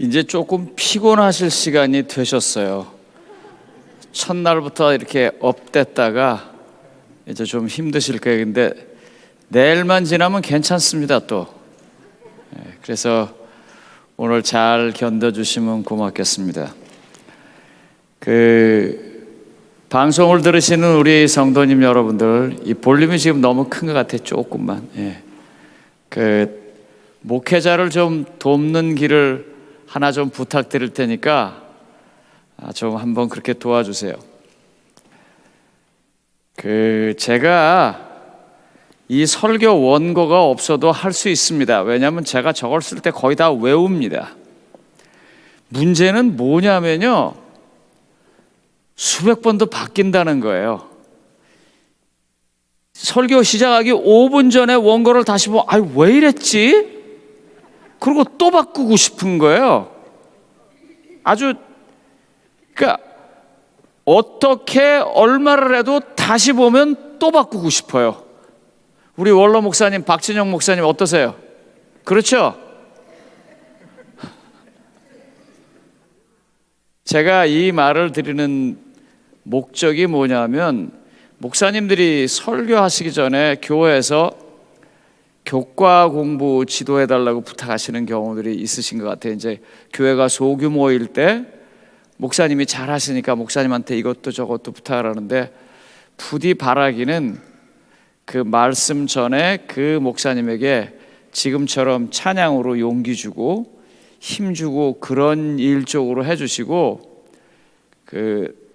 이제 조금 피곤하실 시간이 되셨어요. 첫날부터 이렇게 업됐다가 이제 좀 힘드실 거예요. 근데 내일만 지나면 괜찮습니다 또. 그래서 오늘 잘 견뎌주시면 고맙겠습니다. 방송을 들으시는 우리 성도님 여러분들, 이 볼륨이 지금 너무 큰 것 같아요. 조금만. 목회자를 좀 돕는 길을 하나 좀 부탁드릴 테니까 좀 한번 그렇게 도와주세요. 제가 이 설교 원고가 없어도 할 수 있습니다. 왜냐하면 제가 저걸 쓸 때 거의 다 외웁니다. 문제는 뭐냐면요, 수백 번도 바뀐다는 거예요. 설교 시작하기 5분 전에 원고를 다시 보면 왜 이랬지? 그리고 또 바꾸고 싶은 거예요. 그러니까 어떻게 얼마를 해도 다시 보면 또 바꾸고 싶어요. 우리 원로 목사님, 박진영 목사님 어떠세요? 그렇죠? 제가 이 말을 드리는 목적이 뭐냐면, 목사님들이 설교하시기 전에 교회에서 교과 공부 지도해달라고 부탁하시는 경우들이 있으신 것 같아요. 이제 교회가 소규모일 때 목사님이 잘 하시니까 목사님한테 이것도 저것도 부탁을 하는데, 부디 바라기는 그 말씀 전에 그 목사님에게 지금처럼 찬양으로 용기 주고 힘 주고 그런 일 쪽으로 해주시고,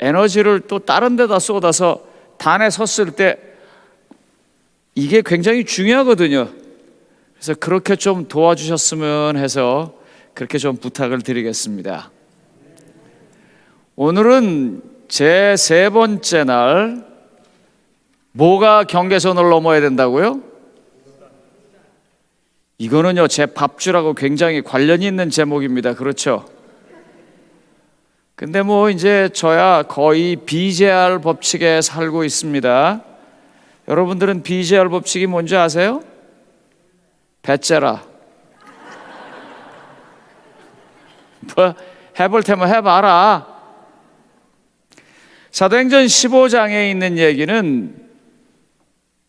에너지를 또 다른 데다 쏟아서 단에 섰을 때 이게 굉장히 중요하거든요. 그래서 그렇게 좀 도와주셨으면 해서 그렇게 좀 부탁을 드리겠습니다. 오늘은 제 세 번째 날, 뭐가 경계선을 넘어야 된다고요? 이거는요, 제 밥줄하고 굉장히 관련이 있는 제목입니다. 그렇죠? 근데 이제 저야 거의 BJR 법칙에 살고 있습니다. 여러분들은 BJR 법칙이 뭔지 아세요? 배째라. 해볼 테면 해봐라. 사도행전 15장에 있는 얘기는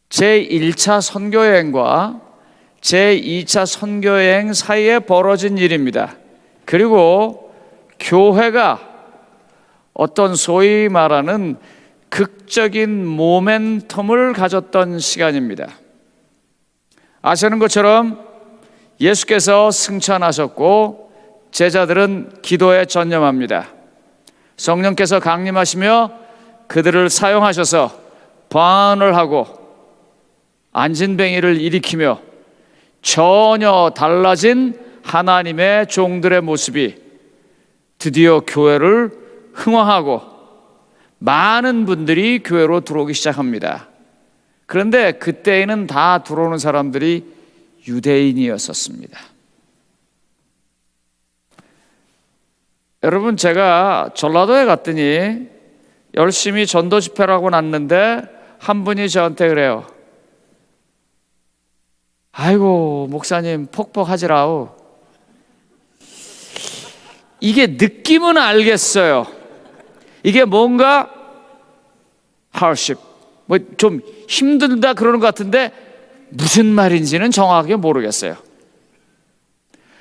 제1차 선교여행과 제2차 선교여행 사이에 벌어진 일입니다. 그리고 교회가 어떤 소위 말하는 극적인 모멘텀을 가졌던 시간입니다. 아시는 것처럼 예수께서 승천하셨고 제자들은 기도에 전념합니다. 성령께서 강림하시며 그들을 사용하셔서 방언을 하고 안진뱅이를 일으키며 전혀 달라진 하나님의 종들의 모습이 드디어 교회를 흥황하고 많은 분들이 교회로 들어오기 시작합니다. 그런데 그때에는 다 들어오는 사람들이 유대인이었었습니다. 여러분, 제가 전라도에 갔더니 열심히 전도 집회를 하고 났는데 한 분이 저한테 그래요. 아이고 목사님 폭폭하지라우. 이게 느낌은 알겠어요. 이게 뭔가 hardship, 좀 힘들다 그러는 것 같은데 무슨 말인지는 정확하게 모르겠어요.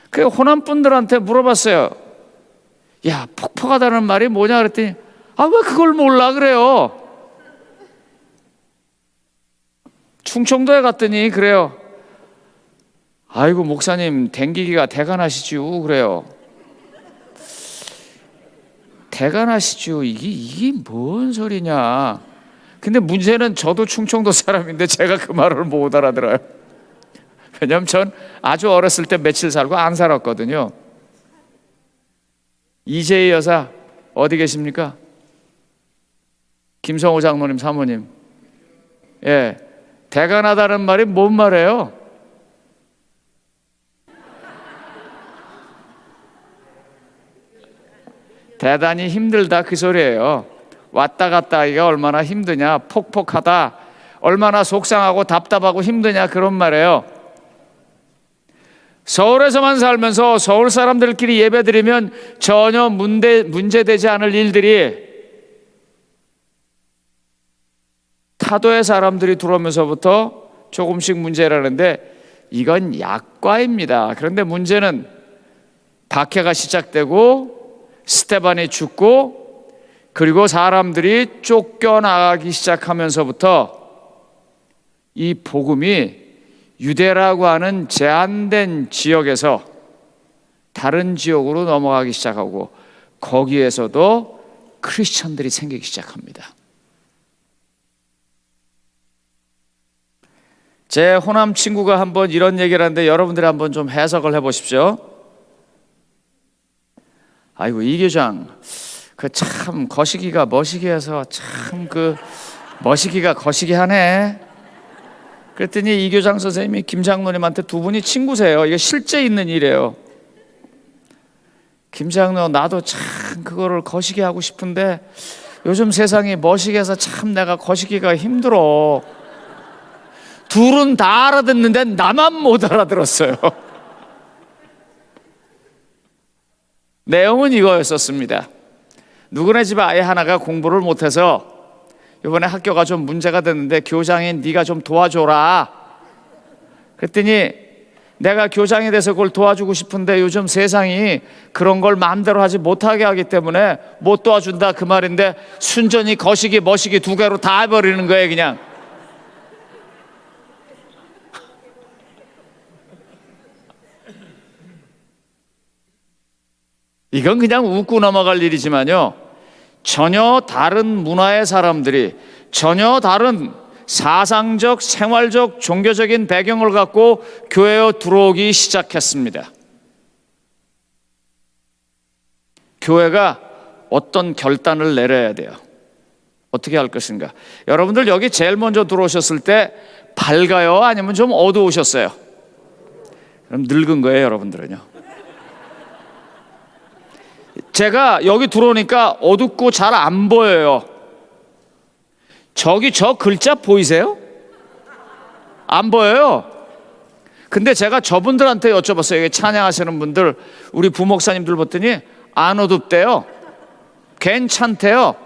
그 호남 분들한테 물어봤어요. 야, 폭폭하다는 말이 뭐냐 그랬더니 왜 그걸 몰라 그래요. 충청도에 갔더니 그래요. 아이고 목사님 댕기기가 대단하시지요 그래요. 대단하시죠. 이게 뭔 소리냐. 근데 문제는 저도 충청도 사람인데 제가 그 말을 못 알아들어요. 왜냐하면 전 아주 어렸을 때 며칠 살고 안 살았거든요. 이재희 여사 어디 계십니까? 김성호 장로님 사모님. 대단하다는 말이 뭔 말이에요? 대단히 힘들다 그 소리예요. 왔다 갔다 하기가 얼마나 힘드냐, 폭폭하다, 얼마나 속상하고 답답하고 힘드냐 그런 말이에요. 서울에서만 살면서 서울 사람들끼리 예배드리면 전혀 문제되지 않을 일들이 타도의 사람들이 들어오면서부터 조금씩 문제라는데 이건 약과입니다. 그런데 문제는 박해가 시작되고 스데반이 죽고 그리고 사람들이 쫓겨나가기 시작하면서부터 이 복음이 유대라고 하는 제한된 지역에서 다른 지역으로 넘어가기 시작하고 거기에서도 크리스천들이 생기기 시작합니다. 제 호남 친구가 한번 이런 얘기를 하는데 여러분들이 한번 좀 해석을 해보십시오. 아이고 이 교장 그 참 거시기가 머시기해서 참 그 머시기가 거시기하네. 그랬더니 이 교장 선생님이 김 장로님한테 두 분이 친구세요. 이게 실제 있는 일이에요. 김 장로 나도 참 그거를 거시기 하고 싶은데 요즘 세상이 머시기해서 참 내가 거시기가 힘들어. 둘은 다 알아듣는데 나만 못 알아들었어요. 내용은 이거였었습니다. 누구네 집 아이 하나가 공부를 못해서 이번에 학교가 좀 문제가 됐는데 교장인 네가 좀 도와줘라. 그랬더니 내가 교장이 돼서 그걸 도와주고 싶은데 요즘 세상이 그런 걸 마음대로 하지 못하게 하기 때문에 못 도와준다 그 말인데 순전히 거시기 머시기 두 개로 다 해버리는 거예요 그냥. 이건 그냥 웃고 넘어갈 일이지만요, 전혀 다른 문화의 사람들이 전혀 다른 사상적, 생활적, 종교적인 배경을 갖고 교회에 들어오기 시작했습니다. 교회가 어떤 결단을 내려야 돼요. 어떻게 할 것인가? 여러분들 여기 제일 먼저 들어오셨을 때 밝아요? 아니면 좀 어두우셨어요? 그럼 늙은 거예요, 여러분들은요. 제가 여기 들어오니까 어둡고 잘 안 보여요. 저기 저 글자 보이세요? 안 보여요. 근데 제가 저분들한테 여쭤봤어요. 여기 찬양하시는 분들, 우리 부목사님들 봤더니 안 어둡대요. 괜찮대요.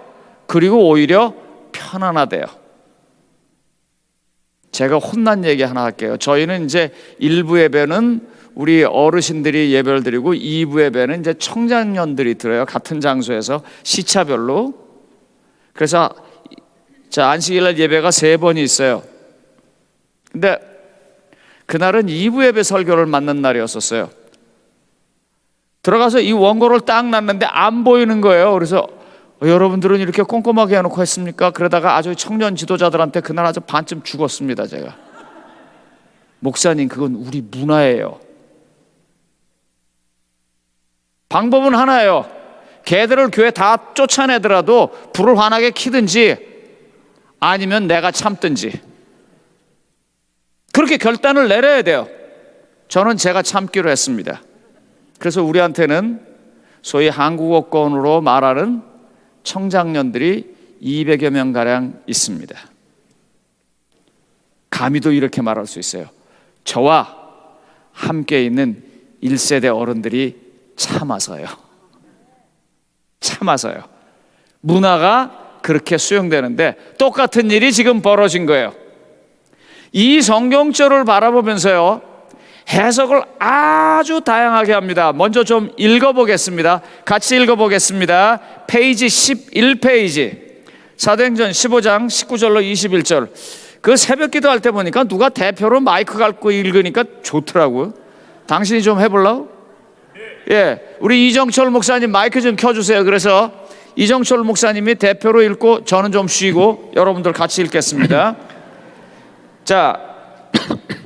그리고 오히려 편안하대요. 제가 혼난 얘기 하나 할게요. 저희는 이제 1부 예배는 우리 어르신들이 예배를 드리고 2부 예배는 이제 청장년들이 들어요. 같은 장소에서 시차별로. 그래서 안식일날 예배가 3번이 있어요. 근데 그날은 2부 예배 설교를 맡는 날이었었어요. 들어가서 이 원고를 딱 놨는데 안 보이는 거예요. 그래서 여러분들은 이렇게 꼼꼼하게 해놓고 했습니까? 그러다가 아주 청년 지도자들한테 그날 아주 반쯤 죽었습니다. 제가. 목사님, 그건 우리 문화예요. 방법은 하나예요. 걔들을 교회 다 쫓아내더라도 불을 환하게 켜든지 아니면 내가 참든지 그렇게 결단을 내려야 돼요. 저는 제가 참기로 했습니다. 그래서 우리한테는 소위 한국어권으로 말하는 청장년들이 200여 명가량 있습니다. 감히도 이렇게 말할 수 있어요. 저와 함께 있는 1세대 어른들이 참아서요. 참아서요. 문화가 그렇게 수용되는데 똑같은 일이 지금 벌어진 거예요. 이 성경절을 바라보면서요, 해석을 아주 다양하게 합니다. 먼저 좀 읽어보겠습니다. 같이 읽어보겠습니다. 페이지 11페이지 사도행전 15장 19절로 21절. 그 새벽 기도할 때 보니까 누가 대표로 마이크 갖고 읽으니까 좋더라고요. 당신이 좀 해볼라고? 예, 우리 이정철 목사님 마이크 좀 켜주세요. 그래서 이정철 목사님이 대표로 읽고 저는 좀 쉬고 여러분들 같이 읽겠습니다. 자,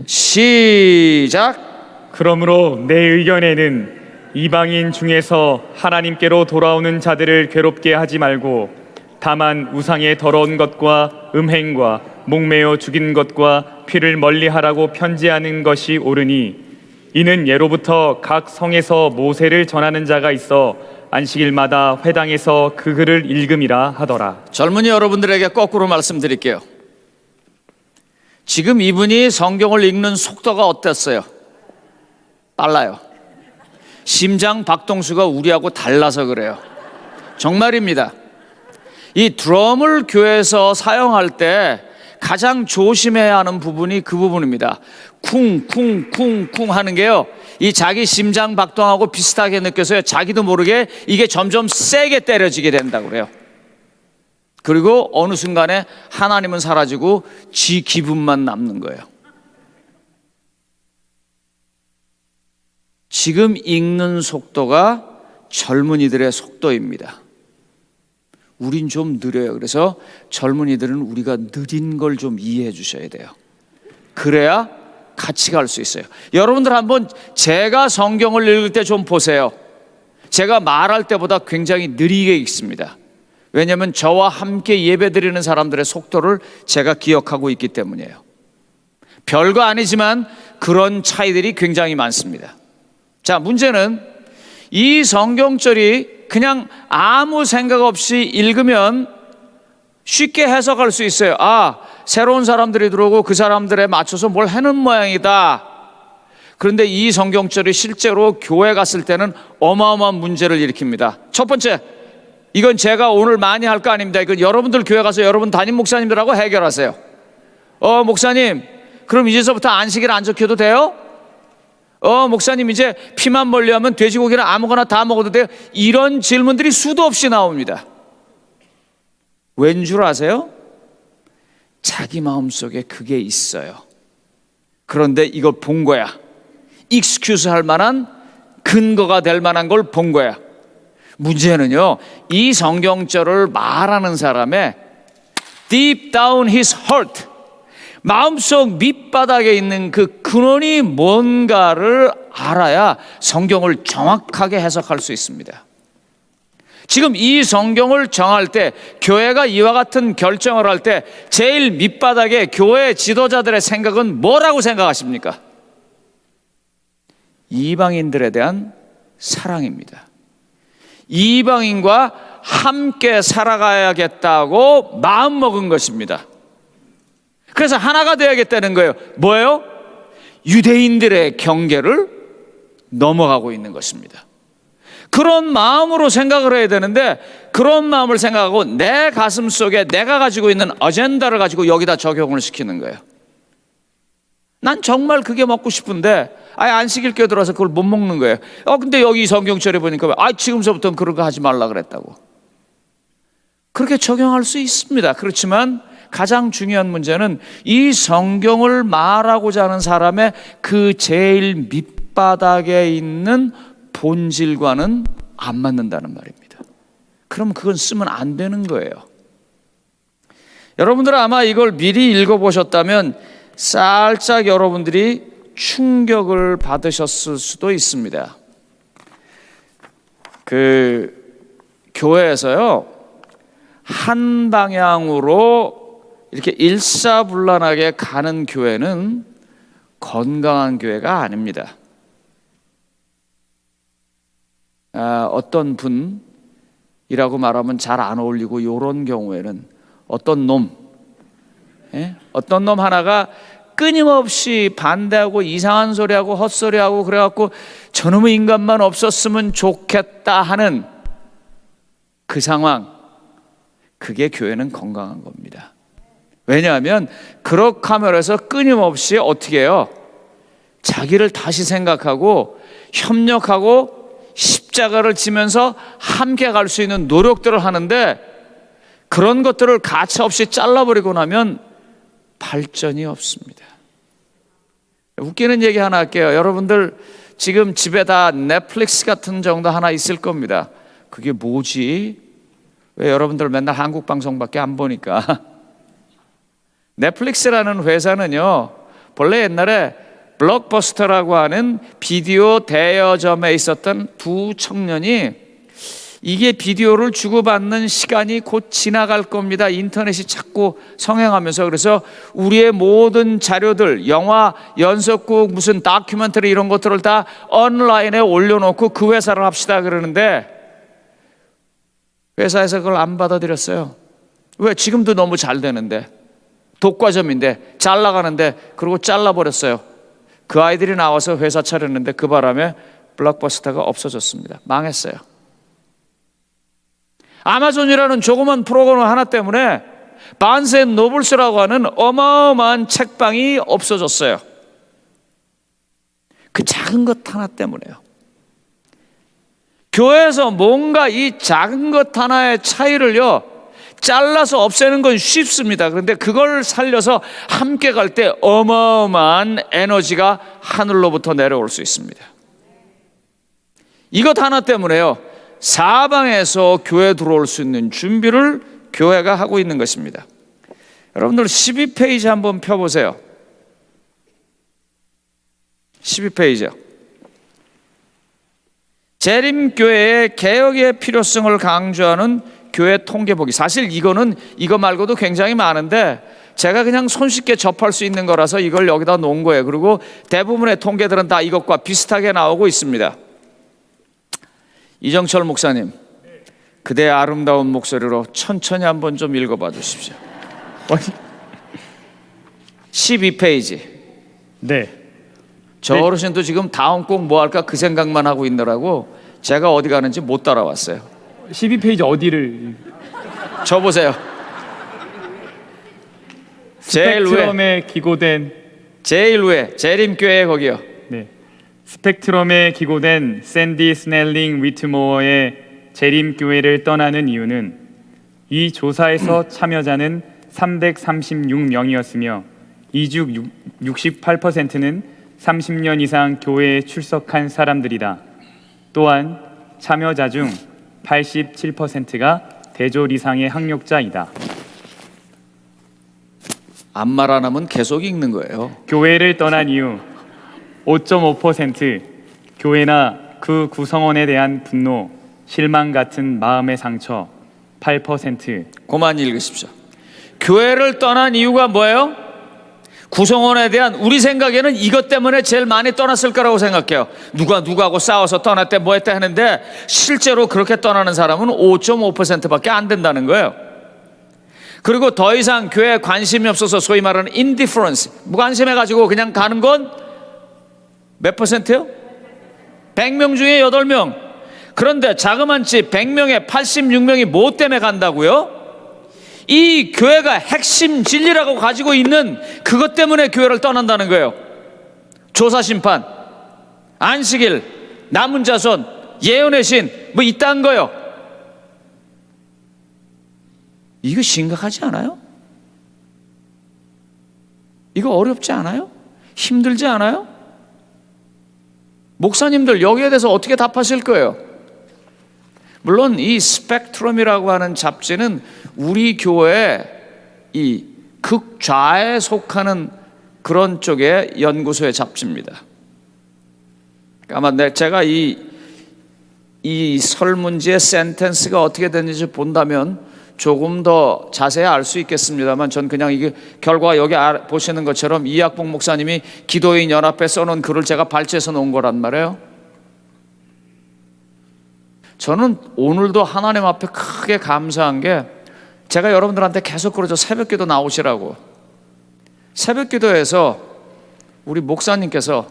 시작. 그러므로 내 의견에는 이방인 중에서 하나님께로 돌아오는 자들을 괴롭게 하지 말고 다만 우상의 더러운 것과 음행과 목매어 죽인 것과 피를 멀리하라고 편지하는 것이 옳으니 이는 예로부터 각 성에서 모세를 전하는 자가 있어 안식일마다 회당에서 그 글을 읽음이라 하더라. 젊은이 여러분들에게 거꾸로 말씀드릴게요. 지금 이분이 성경을 읽는 속도가 어땠어요? 빨라요. 심장 박동수가 우리하고 달라서 그래요. 정말입니다. 이 드럼을 교회에서 사용할 때 가장 조심해야 하는 부분이 그 부분입니다. 쿵쿵쿵쿵 하는 게요, 이 자기 심장 박동하고 비슷하게 느껴서요, 자기도 모르게 이게 점점 세게 때려지게 된다고 그래요. 그리고 어느 순간에 하나님은 사라지고 지 기분만 남는 거예요. 지금 읽는 속도가 젊은이들의 속도입니다. 우린 좀 느려요. 그래서 젊은이들은 우리가 느린 걸 좀 이해해 주셔야 돼요. 그래야 같이 갈 수 있어요. 여러분들 한번 제가 성경을 읽을 때 좀 보세요. 제가 말할 때보다 굉장히 느리게 읽습니다. 왜냐하면 저와 함께 예배드리는 사람들의 속도를 제가 기억하고 있기 때문이에요. 별거 아니지만 그런 차이들이 굉장히 많습니다. 자, 문제는 이 성경절이 그냥 아무 생각 없이 읽으면 쉽게 해석할 수 있어요. 아, 새로운 사람들이 들어오고 그 사람들에 맞춰서 뭘 하는 모양이다. 그런데 이 성경절이 실제로 교회 갔을 때는 어마어마한 문제를 일으킵니다. 첫 번째, 이건 제가 오늘 많이 할 거 아닙니다. 이건 여러분들 교회 가서 여러분 담임 목사님들하고 해결하세요. 목사님, 그럼 이제서부터 안식일 안 지켜도 돼요? 목사님, 이제 피만 멀리하면 돼지고기는 아무거나 다 먹어도 돼요? 이런 질문들이 수도 없이 나옵니다. 왠 줄 아세요? 자기 마음속에 그게 있어요. 그런데 이걸 본 거야. 익스큐스 할 만한, 근거가 될 만한 걸 본 거야. 문제는요, 이 성경절을 말하는 사람의 deep down his heart, 마음속 밑바닥에 있는 그 근원이 뭔가를 알아야 성경을 정확하게 해석할 수 있습니다. 지금 이 성경을 정할 때, 교회가 이와 같은 결정을 할 때 제일 밑바닥에 교회 지도자들의 생각은 뭐라고 생각하십니까? 이방인들에 대한 사랑입니다. 이방인과 함께 살아가야겠다고 마음먹은 것입니다. 그래서 하나가 되어야겠다는 거예요. 뭐예요? 유대인들의 경계를 넘어가고 있는 것입니다. 그런 마음으로 생각을 해야 되는데, 그런 마음을 생각하고 내 가슴 속에 내가 가지고 있는 어젠다를 가지고 여기다 적용을 시키는 거예요. 난 정말 그게 먹고 싶은데 안식일 껴들어서 그걸 못 먹는 거예요. 근데 여기 성경절에 보니까 지금서부터는 그런 거 하지 말라 그랬다고. 그렇게 적용할 수 있습니다. 그렇지만 가장 중요한 문제는 이 성경을 말하고자 하는 사람의 그 제일 밑바닥에 있는 본질과는 안 맞는다는 말입니다. 그럼 그건 쓰면 안 되는 거예요. 여러분들은 아마 이걸 미리 읽어보셨다면 살짝 여러분들이 충격을 받으셨을 수도 있습니다. 교회에서요, 한 방향으로 이렇게 일사불란하게 가는 교회는 건강한 교회가 아닙니다. 어떤 분이라고 말하면 잘 안 어울리고, 이런 경우에는 어떤 놈 하나가 끊임없이 반대하고 이상한 소리하고 헛소리하고 그래갖고 저놈의 인간만 없었으면 좋겠다 하는 그 상황, 그게 교회는 건강한 겁니다. 왜냐하면 그렇게 하면서 끊임없이 어떻게 해요? 자기를 다시 생각하고 협력하고 십자가를 지면서 함께 갈 수 있는 노력들을 하는데, 그런 것들을 가차없이 잘라버리고 나면 발전이 없습니다. 웃기는 얘기 하나 할게요. 여러분들 지금 집에 다 넷플릭스 같은 정도 하나 있을 겁니다. 그게 뭐지? 왜 여러분들 맨날 한국 방송밖에 안 보니까? 넷플릭스라는 회사는요, 본래 옛날에 블록버스터라고 하는 비디오 대여점에 있었던 두 청년이, 이게 비디오를 주고받는 시간이 곧 지나갈 겁니다. 인터넷이 자꾸 성행하면서. 그래서 우리의 모든 자료들, 영화, 연속극, 무슨 다큐멘터리 이런 것들을 다 온라인에 올려놓고 그 회사를 합시다 그러는데, 회사에서 그걸 안 받아들였어요. 왜? 지금도 너무 잘 되는데, 독과점인데, 잘 나가는데, 그리고 잘라버렸어요. 그 아이들이 나와서 회사 차렸는데 그 바람에 블록버스터가 없어졌습니다. 망했어요. 아마존이라는 조그만 프로그램 하나 때문에 바은스 앤 노블스라고 하는 어마어마한 책방이 없어졌어요. 그 작은 것 하나 때문에요. 교회에서 뭔가 이 작은 것 하나의 차이를요 잘라서 없애는 건 쉽습니다. 그런데 그걸 살려서 함께 갈 때 어마어마한 에너지가 하늘로부터 내려올 수 있습니다. 이것 하나 때문에요 사방에서 교회 들어올 수 있는 준비를 교회가 하고 있는 것입니다. 여러분들 12페이지 한번 펴보세요. 12페이지요. 재림교회의 개혁의 필요성을 강조하는 교회 통계보기. 사실 이거 말고도 굉장히 많은데 제가 그냥 손쉽게 접할 수 있는 거라서 이걸 여기다 놓은 거예요. 그리고 대부분의 통계들은 다 이것과 비슷하게 나오고 있습니다. 이정철 목사님, 그대의 아름다운 목소리로 천천히 한번 좀 읽어봐 주십시오. 12페이지. 네. 저 어르신도 지금 다음 곡 뭐 할까 그 생각만 하고 있느라고 제가 어디 가는지 못 따라왔어요. 12페이지 어디를? 저 보세요. 제일 스펙트럼에 기고된 제일 위에 재림교회 거기요. 네. 스펙트럼에 기고된 샌디 스넬링 위트모어의 재림교회를 떠나는 이유는 이 조사에서 참여자는 336명이었으며 이 중 68%는 30년 이상 교회에 출석한 사람들이다. 또한 참여자 중 87%가 대졸 이상의 학력자이다. 아무 말 안 하면 계속 읽는 거예요. 교회를 떠난 이유 5.5%, 교회나 그 구성원에 대한 분노, 실망 같은 마음의 상처 8%. 그만 읽으십시오. 교회를 떠난 이유가 뭐예요? 구성원에 대한, 우리 생각에는 이것 때문에 제일 많이 떠났을 거라고 생각해요. 누구하고 싸워서 떠났대 뭐 했다 하는데 실제로 그렇게 떠나는 사람은 5.5%밖에 안 된다는 거예요. 그리고 더 이상 교회에 관심이 없어서 소위 말하는 indifference, 무관심해가지고 그냥 가는 건 몇 퍼센트요? 100명 중에 8명. 그런데 자그만치 100명에 86명이 뭐 때문에 간다고요? 이 교회가 핵심 진리라고 가지고 있는 그것 때문에 교회를 떠난다는 거예요. 조사심판, 안식일, 남은 자손, 예언의 신, 뭐 이딴 거요. 이거 심각하지 않아요? 이거 어렵지 않아요? 힘들지 않아요? 목사님들 여기에 대해서 어떻게 답하실 거예요? 물론 이 스펙트럼이라고 하는 잡지는 우리 교회의 이 극좌에 속하는 그런 쪽의 연구소의 잡지입니다. 아마 제가 이 설문지의 센텐스가 어떻게 되는지 본다면 조금 더 자세히 알 수 있겠습니다만 전 그냥 이게 결과 여기 보시는 것처럼 이학봉 목사님이 기도인 연합회 써놓은 글을 제가 발췌해서 놓은 거란 말이에요. 저는 오늘도 하나님 앞에 크게 감사한 게 제가 여러분들한테 계속 그러죠. 새벽기도 나오시라고. 새벽기도에서 우리 목사님께서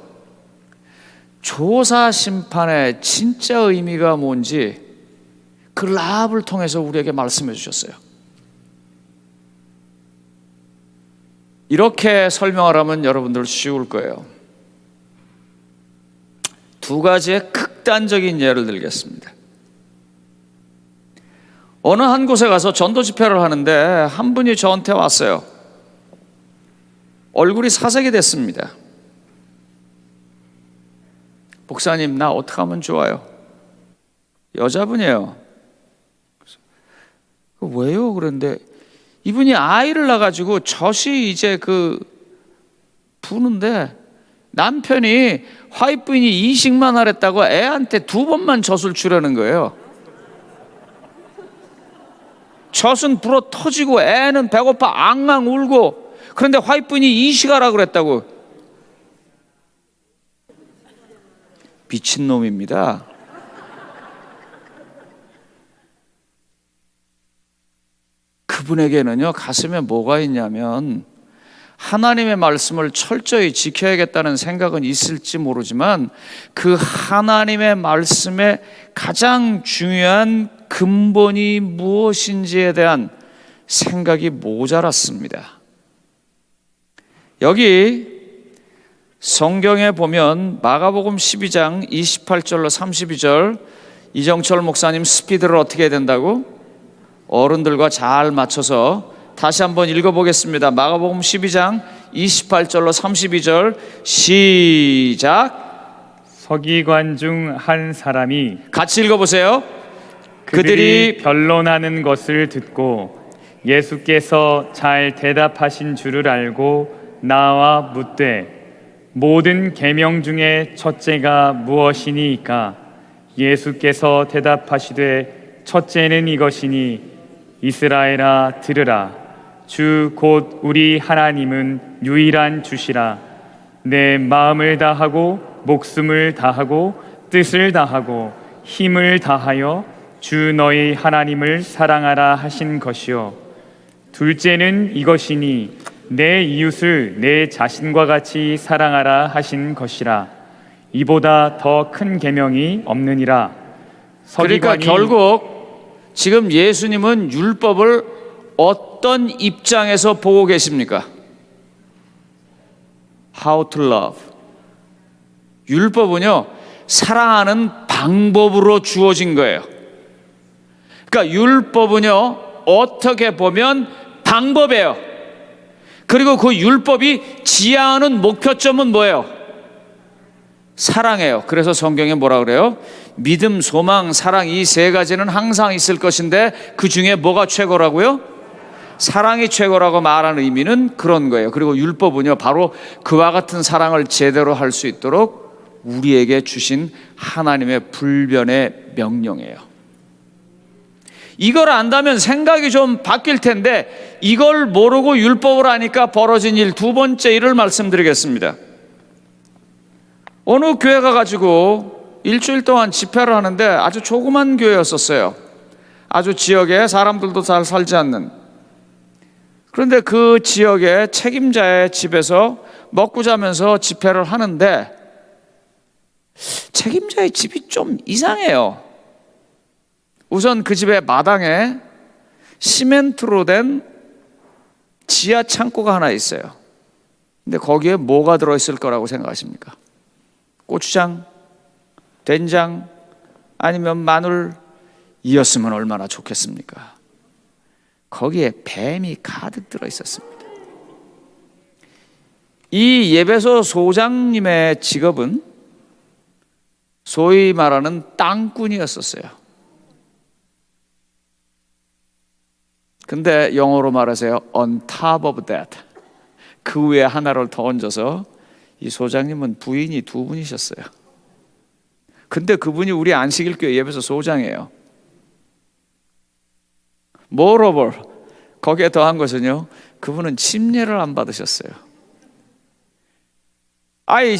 조사 심판의 진짜 의미가 뭔지 그 라합을 통해서 우리에게 말씀해 주셨어요. 이렇게 설명하라면 여러분들 쉬울 거예요. 두 가지의 극단적인 예를 들겠습니다. 어느 한 곳에 가서 전도 집회를 하는데 한 분이 저한테 왔어요. 얼굴이 사색이 됐습니다. 목사님, 나 어떻게 하면 좋아요? 여자분이에요. 왜요? 그런데 이분이 아이를 낳아가지고 젖이 이제 부는데 남편이 화이트부인이 이식만 하랬다고 애한테 2번만 젖을 주려는 거예요. 젖은 불어 터지고 애는 배고파 앙앙 울고, 그런데 화이트부인이 이식하라 그랬다고. 미친놈입니다. 그분에게는요 가슴에 뭐가 있냐면 하나님의 말씀을 철저히 지켜야겠다는 생각은 있을지 모르지만 그 하나님의 말씀의 가장 중요한 근본이 무엇인지에 대한 생각이 모자랐습니다. 여기 성경에 보면 마가복음 12장 28절로 32절, 이정철 목사님 스피드를 어떻게 해야 된다고? 어른들과 잘 맞춰서 다시 한번 읽어보겠습니다. 마가복음 12장 28절로 32절 시작. 서기관 중 한 사람이 같이 읽어보세요. 그들이 변론하는 것을 듣고 예수께서 잘 대답하신 줄을 알고 나와 묻되 모든 계명 중에 첫째가 무엇이니이까? 예수께서 대답하시되 첫째는 이것이니 이스라엘아 들으라. 주 곧 우리 하나님은 유일한 주시라. 내 마음을 다하고 목숨을 다하고 뜻을 다하고 힘을 다하여 주 너희 하나님을 사랑하라 하신 것이요. 둘째는 이것이니 내 이웃을 내 자신과 같이 사랑하라 하신 것이라. 이보다 더 큰 계명이 없느니라. 그러니까 결국 지금 예수님은 율법을 어떤 입장에서 보고 계십니까? How to love. 율법은요, 사랑하는 방법으로 주어진 거예요. 그러니까 율법은요, 어떻게 보면 방법이에요. 그리고 그 율법이 지향하는 목표점은 뭐예요? 사랑이에요. 그래서 성경에 뭐라 그래요? 믿음, 소망, 사랑, 이 세 가지는 항상 있을 것인데 그 중에 뭐가 최고라고요? 사랑이 최고라고 말하는 의미는 그런 거예요. 그리고 율법은요, 바로 그와 같은 사랑을 제대로 할 수 있도록 우리에게 주신 하나님의 불변의 명령이에요. 이걸 안다면 생각이 좀 바뀔 텐데 이걸 모르고 율법을 아니까 벌어진 일, 두 번째 일을 말씀드리겠습니다. 어느 교회가 가지고 일주일 동안 집회를 하는데 아주 조그만 교회였었어요. 아주 지역에 사람들도 잘 살지 않는. 그런데 그 지역의 책임자의 집에서 먹고 자면서 집회를 하는데 책임자의 집이 좀 이상해요. 우선 그 집의 마당에 시멘트로 된 지하 창고가 하나 있어요. 근데 거기에 뭐가 들어있을 거라고 생각하십니까? 고추장, 된장, 아니면 마늘이었으면 얼마나 좋겠습니까? 거기에 뱀이 가득 들어있었습니다. 이 예배소 소장님의 직업은 소위 말하는 땅꾼이었었어요. 근데 영어로 말하세요. On top of that. 그 위에 하나를 더 얹어서 이 소장님은 부인이 두 분이셨어요. 근데 그분이 우리 안식일교회 예배소 소장이에요. Moreover, 거기에 더한 것은요, 그분은 침례를 안 받으셨어요. 아이,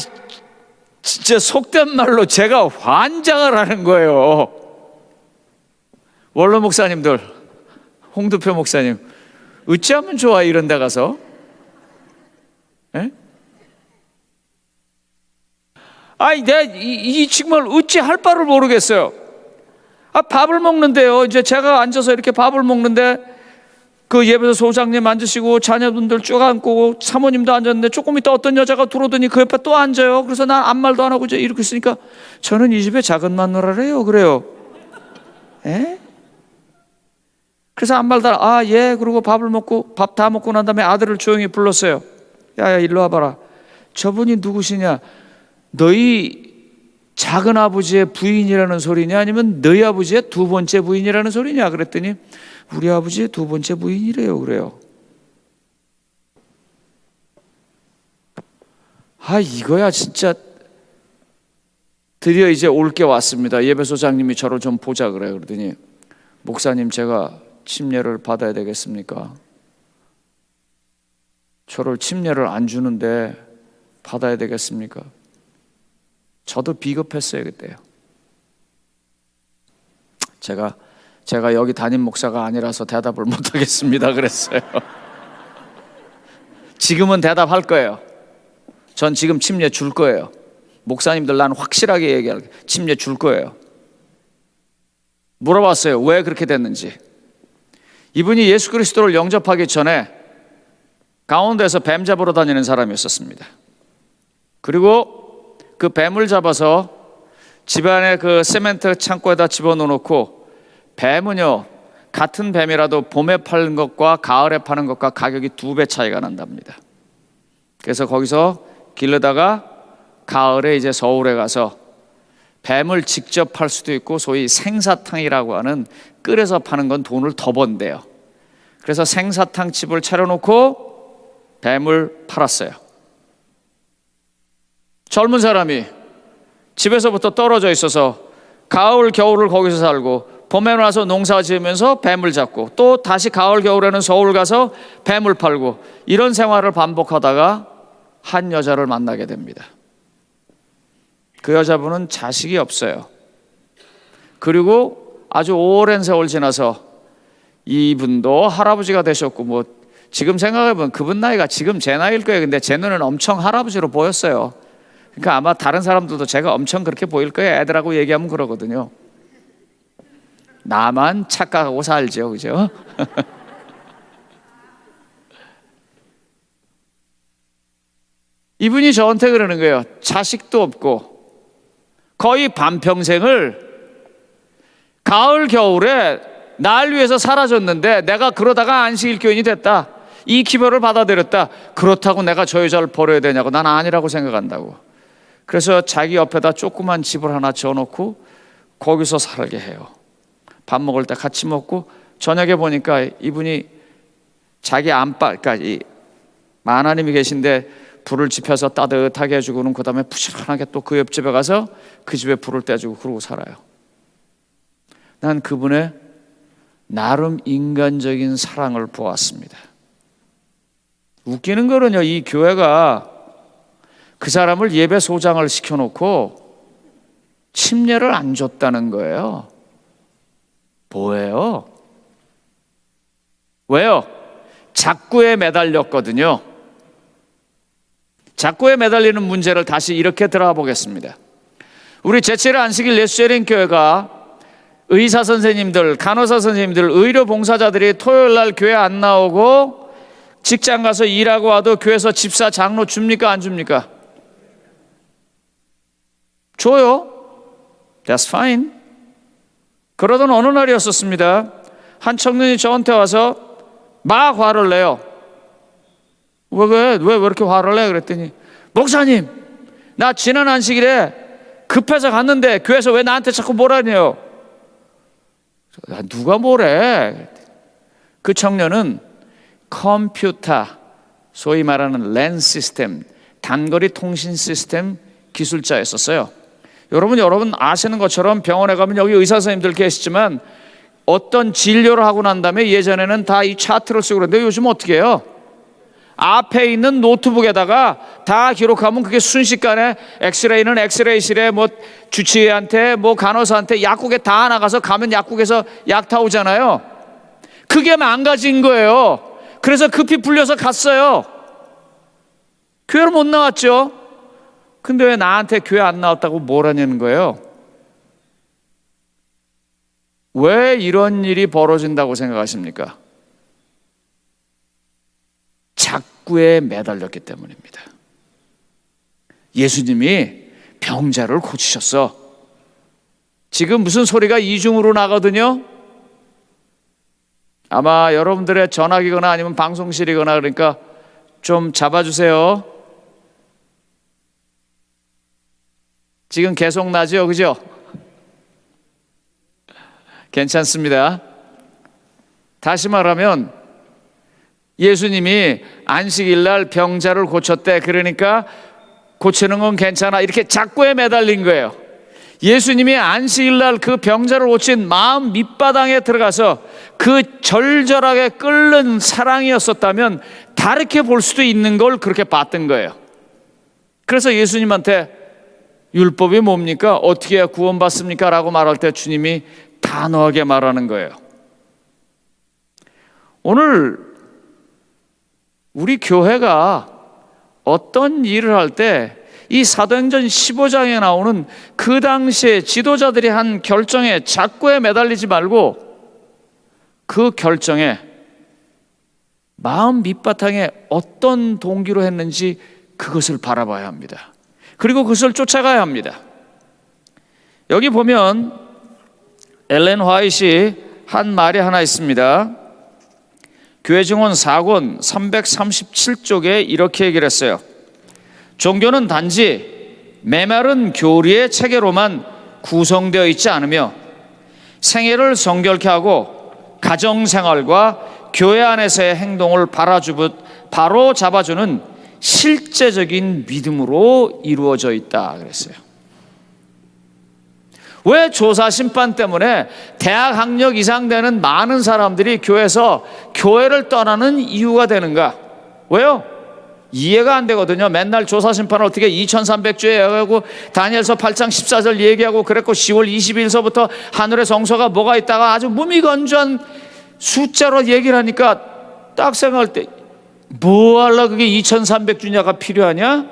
진짜 속된 말로 제가 환장을 하는 거예요. 원로 목사님들, 홍두표 목사님, 어찌하면 좋아 이런 데 가서? 에? 아이, 내가 이 정말 어찌 할 바를 모르겠어요. 밥을 먹는데요, 이제 제가 앉아서 이렇게 밥을 먹는데 그 예배소 소장님 앉으시고 자녀분들 쭉 앉고 사모님도 앉았는데 조금 있다 어떤 여자가 들어오더니 그 옆에 또 앉아요. 그래서 난 아무 말도 안 하고 이제 이렇게 있으니까 저는 이 집에 작은 마누라래요. 그래요. 에? 그래서 아무 말도 안 하고 아, 예. 그러고 밥을 먹고 밥 다 먹고 난 다음에 아들을 조용히 불렀어요. 야야, 일로 와봐라. 저분이 누구시냐? 너희 작은 아버지의 부인이라는 소리냐? 아니면 너희 아버지의 두 번째 부인이라는 소리냐? 그랬더니 우리 아버지의 두 번째 부인이래요. 그래요. 아, 이거야 진짜. 드디어 이제 올 게 왔습니다. 예배소장님이 저를 좀 보자 그래요. 그러더니 목사님, 제가 침례를 받아야 되겠습니까? 저를 침례를 안 주는데 받아야 되겠습니까? 저도 비겁했어요 그때요. 제가 여기 담임 목사가 아니라서 대답을 못 하겠습니다 그랬어요. 지금은 대답할 거예요. 전 지금 침례 줄 거예요. 목사님들 난 확실하게 얘기할게요. 침례 줄 거예요. 물어봤어요. 왜 그렇게 됐는지. 이분이 예수 그리스도를 영접하기 전에 강원도에서 뱀 잡으러 다니는 사람이었습니다. 그리고 그 뱀을 잡아서 집안에 그 세멘트 창고에다 집어넣어놓고, 뱀은요 같은 뱀이라도 봄에 파는 것과 가을에 파는 것과 가격이 2배 차이가 난답니다. 그래서 거기서 기르다가 가을에 이제 서울에 가서 뱀을 직접 팔 수도 있고, 소위 생사탕이라고 하는 끓여서 파는 건 돈을 더 번대요. 그래서 생사탕 집을 차려놓고 뱀을 팔았어요. 젊은 사람이 집에서부터 떨어져 있어서 가을 겨울을 거기서 살고, 봄에 와서 농사 지으면서 뱀을 잡고, 또 다시 가을 겨울에는 서울 가서 뱀을 팔고, 이런 생활을 반복하다가 한 여자를 만나게 됩니다. 그 여자분은 자식이 없어요. 그리고 아주 오랜 세월 지나서 이분도 할아버지가 되셨고, 뭐 지금 생각해보면 그분 나이가 지금 제 나이일 거예요. 근데 제 눈은 엄청 할아버지로 보였어요. 그러니까 아마 다른 사람들도 제가 엄청 그렇게 보일 거예요. 애들하고 얘기하면 그러거든요. 나만 착각하고 살죠, 그죠? 이분이 저한테 그러는 거예요. 자식도 없고 거의 반평생을 가을 겨울에 날 위해서 사라졌는데, 내가 그러다가 안식일교인이 됐다, 이 기별을 받아들였다, 그렇다고 내가 저 여자를 버려야 되냐고. 난 아니라고 생각한다고. 그래서 자기 옆에다 조그만 집을 하나 지어놓고 거기서 살게 해요. 밥 먹을 때 같이 먹고, 저녁에 보니까 이분이 자기 안방, 그러니까 이 하나님이 계신데 불을 지펴서 따뜻하게 해주고는 그 다음에 부지런하게 또 그 옆집에 가서 그 집에 불을 떼주고 그러고 살아요. 난 그분의 나름 인간적인 사랑을 보았습니다. 웃기는 거는요, 이 교회가 그 사람을 예배 소장을 시켜놓고 침례를 안 줬다는 거예요. 뭐예요? 왜요? 작구에 매달렸거든요. 작구에 매달리는 문제를 다시 이렇게 들어가 보겠습니다. 우리 제7회 안식일 예수재림 교회가 의사 선생님들, 간호사 선생님들, 의료 봉사자들이 토요일 날 교회 안 나오고 직장 가서 일하고 와도 교회에서 집사 장로 줍니까, 안 줍니까? 줘요. That's fine. 그러던 어느 날이었었습니다. 한 청년이 저한테 와서 막 화를 내요. 왜 이렇게 화를 내? 그랬더니, 목사님, 나 지난 안식일에 급해서 갔는데 교회에서 왜 나한테 자꾸 뭐라네요? 누가 뭐래? 그 청년은 컴퓨터, 소위 말하는 랜 시스템, 단거리 통신 시스템 기술자였었어요. 여러분 아시는 것처럼 병원에 가면 여기 의사 선생님들 계시지만 어떤 진료를 하고 난 다음에 예전에는 다 이 차트를 쓰고 그랬는데 요즘 어떻게 해요? 앞에 있는 노트북에다가 다 기록하면 그게 순식간에 엑스레이는 엑스레이실에 뭐 주치의한테 뭐 간호사한테 약국에 다 나가서 가면 약국에서 약 타오잖아요. 그게 망가진 거예요. 그래서 급히 불려서 갔어요. 교회를 못 나왔죠. 근데 왜 나한테 교회 안 나왔다고 뭐라냐는 거예요. 왜 이런 일이 벌어진다고 생각하십니까? 작구에 매달렸기 때문입니다. 예수님이 병자를 고치셨어. 지금 무슨 소리가 이중으로 나거든요. 아마 여러분들의 전화기거나 아니면 방송실이거나 그러니까 좀 잡아주세요. 지금 계속 나죠, 그죠? 괜찮습니다. 다시 말하면 예수님이 안식일 날 병자를 고쳤대. 그러니까 고치는 건 괜찮아. 이렇게 작구에 매달린 거예요. 예수님이 안식일 날 그 병자를 고친 마음 밑바닥에 들어가서 그 절절하게 끓는 사랑이었었다면 다르게 볼 수도 있는 걸 그렇게 봤던 거예요. 그래서 예수님한테 율법이 뭡니까? 어떻게 해야 구원받습니까? 라고 말할 때 주님이 단호하게 말하는 거예요. 오늘 우리 교회가 어떤 일을 할 때 이 사도행전 15장에 나오는 그 당시에 지도자들이 한 결정에 작고에 매달리지 말고 그 결정에 마음 밑바탕에 어떤 동기로 했는지 그것을 바라봐야 합니다. 그리고 그것을 쫓아가야 합니다. 여기 보면 엘렌 화이트이 한 말이 하나 있습니다. 교회 증언 4권 337쪽에 이렇게 얘기를 했어요. 종교는 단지 메마른 교리의 체계로만 구성되어 있지 않으며 생애를 성결케 하고 가정생활과 교회 안에서의 행동을 바로 잡아주는 실제적인 믿음으로 이루어져 있다 그랬어요. 왜 조사심판 때문에 대학 학력 이상 되는 많은 사람들이 교회에서 교회를 떠나는 이유가 되는가? 왜요? 이해가 안 되거든요. 맨날 조사심판을 어떻게 2300주에 얘기하고 다니엘서 8장 14절 얘기하고 그랬고 10월 20일서부터 하늘의 성소가 뭐가 있다가 아주 무미건조한 숫자로 얘기를 하니까 딱 생각할 때 뭐 하려 그게 2300주냐가 필요하냐?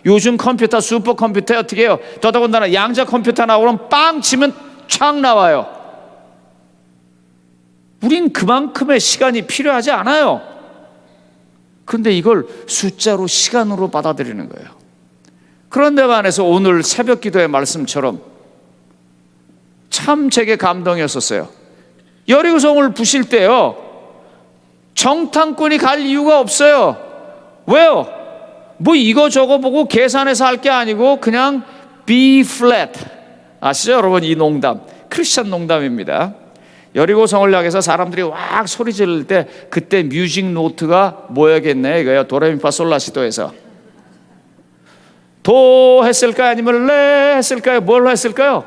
요즘 컴퓨터 슈퍼컴퓨터에 어떻게 해요? 더더군다나 양자 컴퓨터 나오면 빵 치면 촥 나와요. 우린 그만큼의 시간이 필요하지 않아요. 근데 이걸 숫자로 시간으로 받아들이는 거예요. 그런데 반해서 오늘 새벽 기도의 말씀처럼 참 제게 감동이었었어요. 여리고성을 부실 때요 정탐꾼이 갈 이유가 없어요. 왜요? 뭐 이거 저거 보고 계산해서 할 게 아니고 그냥 B flat 아시죠 여러분? 이 농담 크리스천 농담입니다. 여리고성을 향해서 사람들이 왁 소리 지를 때 그때 뮤직 노트가 뭐야겠네 이거요. 도레미파솔라시도에서 도 했을까요? 아니면 레 했을까요? 뭘로 했을까요?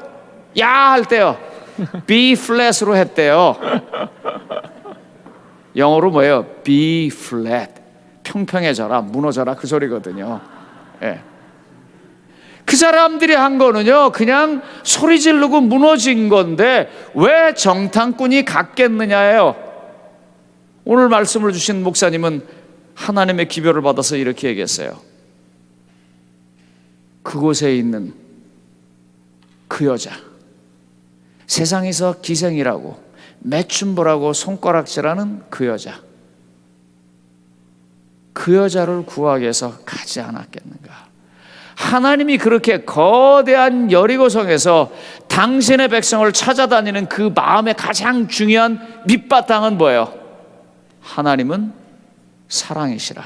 야 할 때요 B flat으로 했대요. 영어로 뭐예요? B flat 평평해져라 무너져라 그 소리거든요. 예. 그 사람들이 한 거는요 그냥 소리 지르고 무너진 건데 왜 정탐꾼이 갔겠느냐예요. 오늘 말씀을 주신 목사님은 하나님의 기별을 받아서 이렇게 얘기했어요. 그곳에 있는 그 여자, 세상에서 기생이라고 매춘부라고 손가락질하는 그 여자, 그 여자를 구하기 위해서 가지 않았겠는가. 하나님이 그렇게 거대한 여리고성에서 당신의 백성을 찾아다니는 그 마음의 가장 중요한 밑바탕은 뭐예요? 하나님은 사랑이시라.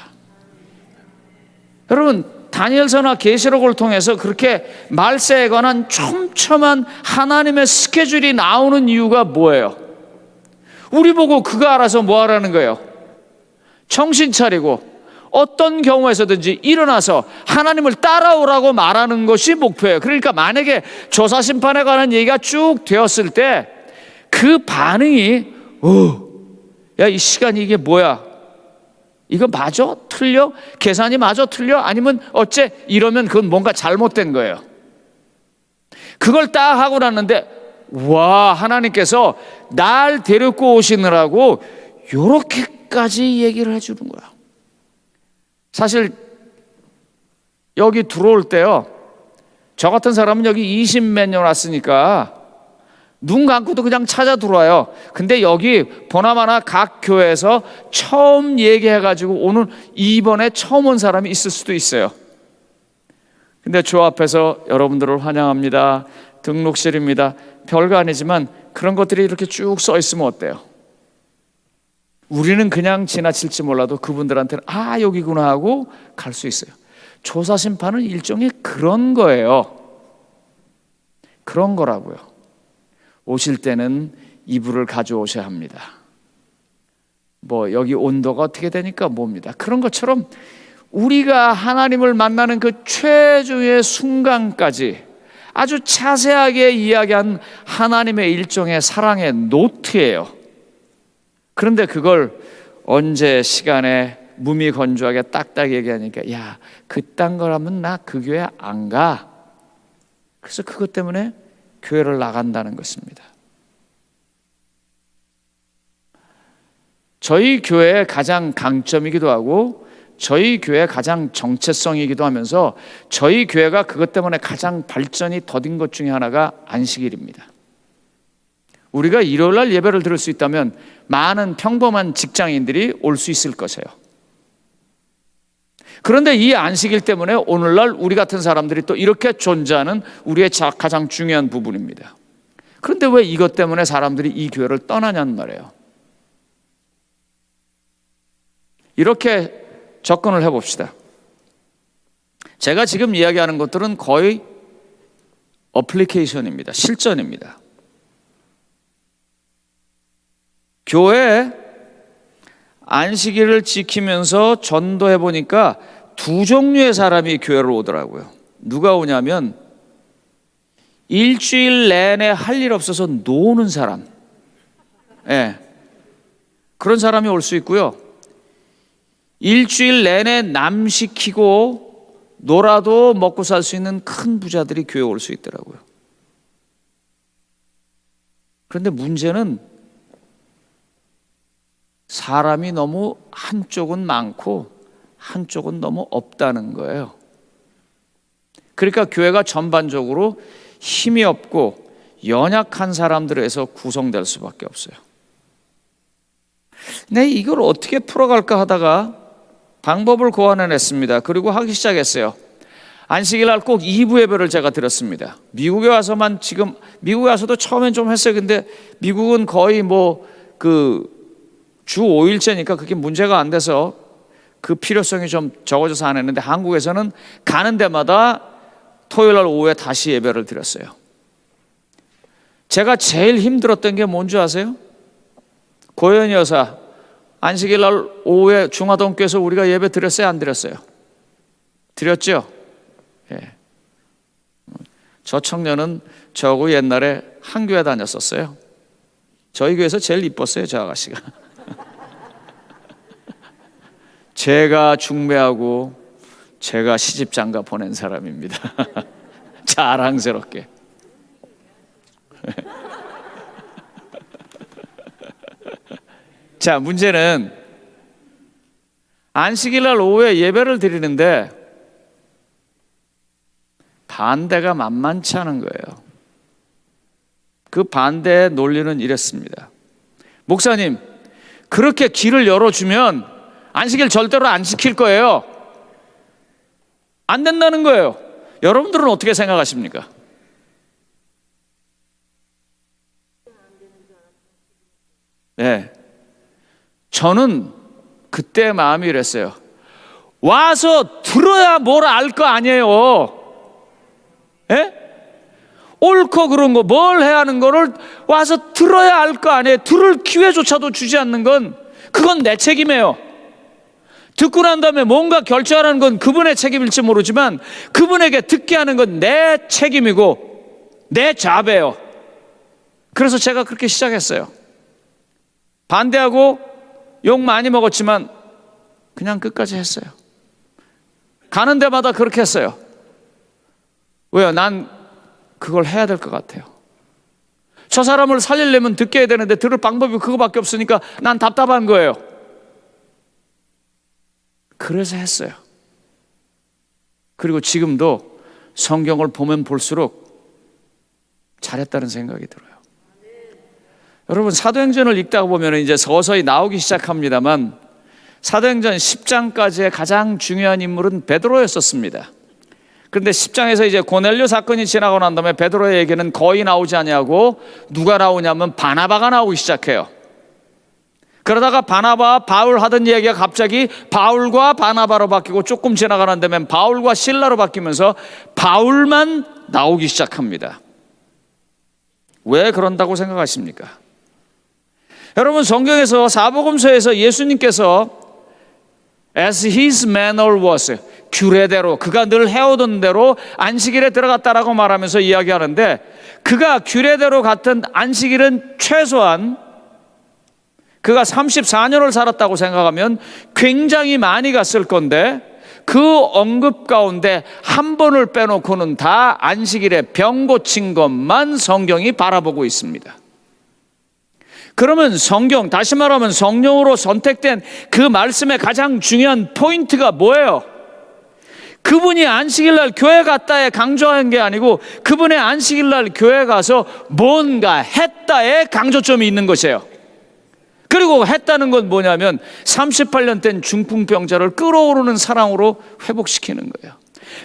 여러분 다니엘서나 계시록을 통해서 그렇게 말세에 관한 촘촘한 하나님의 스케줄이 나오는 이유가 뭐예요? 우리 보고 그거 알아서 뭐 하라는 거예요? 정신 차리고 어떤 경우에서든지 일어나서 하나님을 따라오라고 말하는 것이 목표예요. 그러니까 만약에 조사심판에 관한 얘기가 쭉 되었을 때 그 반응이 야, 이 시간이 이게 뭐야? 이거 맞아? 틀려? 계산이 맞아? 틀려? 아니면 어째? 이러면 그건 뭔가 잘못된 거예요. 그걸 딱 하고 났는데 와, 하나님께서 날 데리고 오시느라고 요렇게까지 얘기를 해주는 거야. 사실 여기 들어올 때요 저 같은 사람은 여기 20몇 년 왔으니까 눈 감고도 그냥 찾아 들어와요. 근데 여기 보나마나 각 교회에서 처음 얘기해가지고 오늘 이번에 처음 온 사람이 있을 수도 있어요. 근데 저 앞에서 여러분들을 환영합니다, 등록실입니다, 별거 아니지만 그런 것들이 이렇게 쭉 써 있으면 어때요? 우리는 그냥 지나칠지 몰라도 그분들한테는 아 여기구나 하고 갈 수 있어요. 조사심판은 일종의 그런 거예요. 그런 거라고요. 오실 때는 이불을 가져오셔야 합니다. 뭐 여기 온도가 어떻게 되니까 뭡니다. 그런 것처럼 우리가 하나님을 만나는 그 최종의 순간까지 아주 자세하게 이야기한 하나님의 일종의 사랑의 노트예요. 그런데 그걸 언제 시간에 무미건조하게 딱딱 얘기하니까 야, 그딴 거라면 나 그 교회 안 가. 그래서 그것 때문에 교회를 나간다는 것입니다. 저희 교회의 가장 강점이기도 하고 저희 교회 가장 정체성이기도 하면서 저희 교회가 그것 때문에 가장 발전이 더딘 것 중에 하나가 안식일입니다. 우리가 일요일 날 예배를 드릴 수 있다면 많은 평범한 직장인들이 올 수 있을 것이에요. 그런데 이 안식일 때문에 오늘날 우리 같은 사람들이 또 이렇게 존재하는 우리의 가장 중요한 부분입니다. 그런데 왜 이것 때문에 사람들이 이 교회를 떠나냐는 말이에요. 이렇게 접근을 해봅시다. 제가 지금 이야기하는 것들은 거의 어플리케이션입니다. 실전입니다. 교회에 안식일을 지키면서 전도해 보니까 두 종류의 사람이 교회를 오더라고요. 누가 오냐면 일주일 내내 할 일 없어서 노는 사람, 그런 사람이 올 수 있고요. 일주일 내내 남 시키고 놀아도 먹고 살 수 있는 큰 부자들이 교회에 올 수 있더라고요. 그런데 문제는 사람이 너무 한쪽은 많고 한쪽은 너무 없다는 거예요. 그러니까 교회가 전반적으로 힘이 없고 연약한 사람들에서 구성될 수밖에 없어요. 네, 이걸 어떻게 풀어갈까 하다가 방법을 고안해냈습니다. 그리고 하기 시작했어요. 안식일 날 꼭 2부 예배를 제가 드렸습니다. 미국에 와서만 지금, 미국에 와서도 처음엔 좀 했어요. 근데 미국은 거의 주 5일째니까 그게 문제가 안 돼서 그 필요성이 좀 적어져서 안 했는데, 한국에서는 가는 데마다 토요일 날 오후에 다시 예배를 드렸어요. 제가 제일 힘들었던 게 뭔지 아세요? 고현희 여사, 안식일 날 오후에 중화동교에서 우리가 예배 드렸어요, 안 드렸어요? 드렸죠? 예. 저 청년은 저하고 옛날에 한 교회 다녔었어요. 저희 교회에서 제일 이뻤어요, 저 아가씨가. 제가 중매하고 제가 시집장가 보낸 사람입니다. 자랑스럽게. 자, 문제는 안식일 날 오후에 예배를 드리는데 반대가 만만치 않은 거예요. 그 반대의 논리는 이랬습니다. 목사님, 그렇게 길을 열어주면 안식일 절대로 안 지킬 거예요. 안 된다는 거예요. 여러분들은 어떻게 생각하십니까? 네. 저는 그때 마음이 이랬어요. 와서 들어야 뭘 알 거 아니에요. 예? 옳고 그런 거, 뭘 해야 하는 거를 와서 들어야 알 거 아니에요. 들을 기회조차도 주지 않는 건 그건 내 책임이에요. 듣고 난 다음에 뭔가 결정하는 건 그분의 책임일지 모르지만 그분에게 듣게 하는 건 내 책임이고 내 잡이에요. 그래서 제가 그렇게 시작했어요. 반대하고 욕 많이 먹었지만 그냥 끝까지 했어요. 가는 데마다 그렇게 했어요. 왜요? 난 그걸 해야 될 것 같아요. 저 사람을 살리려면 듣게 해야 되는데 들을 방법이 그거밖에 없으니까 난 답답한 거예요. 그래서 했어요. 그리고 지금도 성경을 보면 볼수록 잘했다는 생각이 들어요. 여러분, 사도행전을 읽다 보면 이제 서서히 나오기 시작합니다만 사도행전 10장까지의 가장 중요한 인물은 베드로였었습니다. 그런데 10장에서 이제 고넬료 사건이 지나고 난 다음에 베드로의 얘기는 거의 나오지 않냐고 누가 나오냐면 바나바가 나오기 시작해요. 그러다가 바나바와 바울 하던 얘기가 갑자기 바울과 바나바로 바뀌고 조금 지나가는 데면 바울과 실라로 바뀌면서 바울만 나오기 시작합니다. 왜 그런다고 생각하십니까? 여러분, 성경에서 사복음서에서 예수님께서 as his manner was, 규례대로, 그가 늘 해오던 대로 안식일에 들어갔다라고 말하면서 이야기하는데, 그가 규례대로 갔던 안식일은 최소한 그가 34년을 살았다고 생각하면 굉장히 많이 갔을 건데, 그 언급 가운데 한 번을 빼놓고는 다 안식일에 병 고친 것만 성경이 바라보고 있습니다. 그러면 성경, 다시 말하면 성령으로 선택된 그 말씀의 가장 중요한 포인트가 뭐예요? 그분이 안식일날 교회 갔다에 강조한 게 아니고 그분의 안식일날 교회 가서 뭔가 했다에 강조점이 있는 것이에요. 그리고 했다는 건 뭐냐면 38년 된 중풍병자를 끓어오르는 사랑으로 회복시키는 거예요.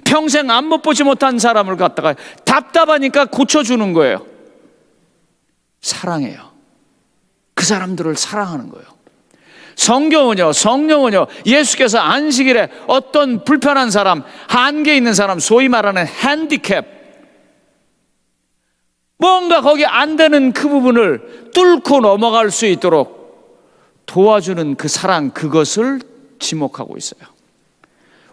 평생 안못 보지 못한 사람을 갖다가 답답하니까 고쳐주는 거예요. 사랑해요. 그 사람들을 사랑하는 거예요. 성경은요, 성령은요, 예수께서 안식일에 어떤 불편한 사람, 한계 있는 사람, 소위 말하는 핸디캡, 뭔가 거기 안 되는 그 부분을 뚫고 넘어갈 수 있도록 도와주는 그 사랑, 그것을 지목하고 있어요.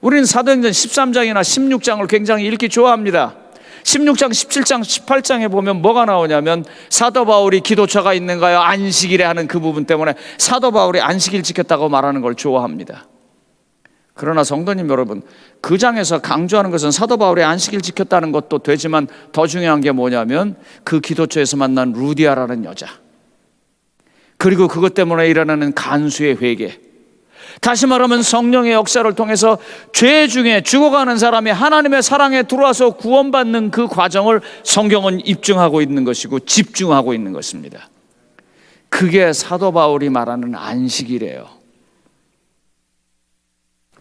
우리는 사도행전 13장이나 16장을 굉장히 읽기 좋아합니다. 16장, 17장, 18장에 보면 뭐가 나오냐면 사도 바울이 기도처가 있는가요? 안식일에 하는 그 부분 때문에 사도 바울이 안식일 지켰다고 말하는 걸 좋아합니다. 그러나 성도님 여러분, 그 장에서 강조하는 것은 사도 바울이 안식일 지켰다는 것도 되지만 더 중요한 게 뭐냐면 그 기도처에서 만난 루디아라는 여자, 그리고 그것 때문에 일어나는 간수의 회개, 다시 말하면 성령의 역사를 통해서 죄 중에 죽어가는 사람이 하나님의 사랑에 들어와서 구원받는 그 과정을 성경은 입증하고 있는 것이고 집중하고 있는 것입니다. 그게 사도 바울이 말하는 안식이래요.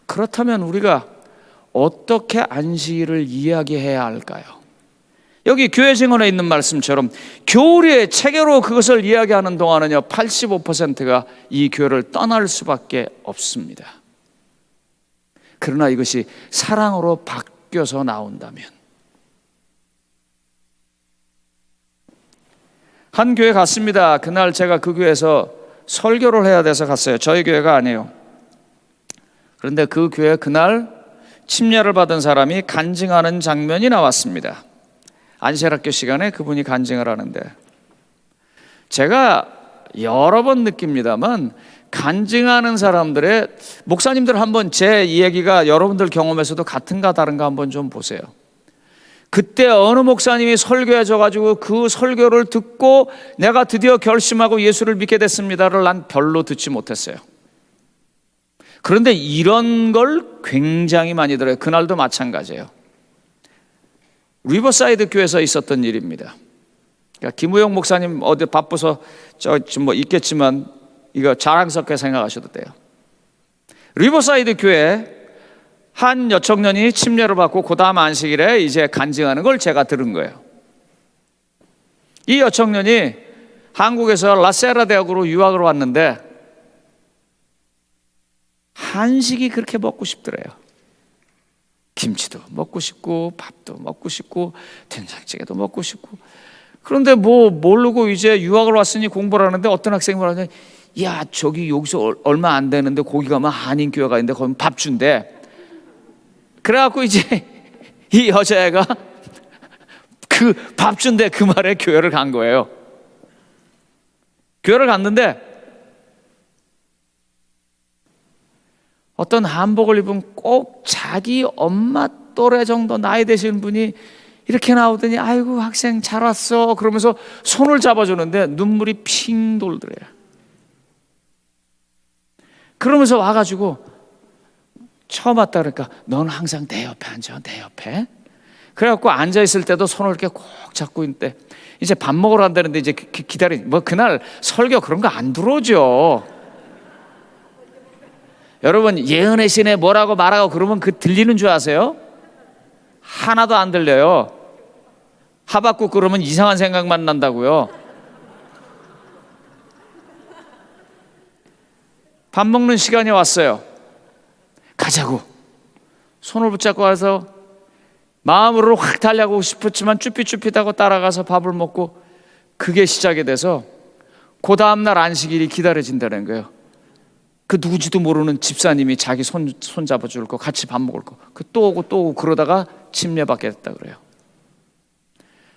그렇다면 우리가 어떻게 안식일을 이야기해야 할까요? 여기 교회 증언에 있는 말씀처럼 교리의 체계로 그것을 이야기하는 동안은요 85%가 이 교회를 떠날 수밖에 없습니다. 그러나 이것이 사랑으로 바뀌어서 나온다면, 한 교회 갔습니다. 그날 제가 그 교회에서 설교를 해야 돼서 갔어요. 저희 교회가 아니에요. 그런데 그 교회 그날 침례를 받은 사람이 간증하는 장면이 나왔습니다. 안식학교 시간에 그분이 간증을 하는데, 제가 여러 번 느낍니다만 간증하는 사람들의, 목사님들 한번 제 이야기가 여러분들 경험에서도 같은가 다른가 한번 좀 보세요. 그때 어느 목사님이 설교해 줘가지고 그 설교를 듣고 내가 드디어 결심하고 예수를 믿게 됐습니다를 난 별로 듣지 못했어요. 그런데 이런 걸 굉장히 많이 들어요. 그날도 마찬가지예요. 리버사이드 교회에서 있었던 일입니다. 그러니까 김우영 목사님 어디 바빠서 뭐 있겠지만 이거 자랑스럽게 생각하셔도 돼요. 리버사이드 교회 한 여청년이 침례를 받고 그 다음 안식일에 이제 간증하는 걸 제가 들은 거예요. 이 여청년이 한국에서 라세라 대학으로 유학을 왔는데 한식이 그렇게 먹고 싶더래요. 김치도 먹고 싶고 밥도 먹고 싶고 된장찌개도 먹고 싶고. 그런데 뭐 모르고 이제 유학을 왔으니 공부를 하는데 어떤 학생이 말하냐, 야 저기 여기서 얼마 안 되는데 거기 가면 한인교회가 있는데 거기 밥 준대. 그래갖고 이제 이 여자애가 그 밥 준대 그 말에 교회를 간 거예요. 교회를 갔는데 어떤 한복을 입은 꼭 자기 엄마 또래 정도 나이 되시는 분이 이렇게 나오더니 아이고 학생 잘 왔어 그러면서 손을 잡아주는데 눈물이 핑 돌더래요. 그러면서 와가지고 처음 왔다 그러니까 넌 항상 내 옆에 앉아, 내 옆에. 그래갖고 앉아있을 때도 손을 이렇게 꼭 잡고 있는데 이제 밥 먹으러 간다는데 이제 뭐 그날 설교 그런 거 안 들어오죠. 여러분 예은혜 씨네 뭐라고 말하고 그러면 그 들리는 줄 아세요? 하나도 안 들려요. 하박국 그러면 이상한 생각만 난다고요. 밥 먹는 시간이 왔어요. 가자고 손을 붙잡고 와서 마음으로 확 달려가고 싶었지만 쭈삣쭈삣하고 따라가서 밥을 먹고 그게 시작이 돼서 그 다음날 안식일이 기다려진다는 거예요. 그 누구지도 모르는 집사님이 자기 손 잡아줄 거 같이 밥 먹을 거 그 또 오고 또 오고 그러다가 침례받게 됐다 그래요.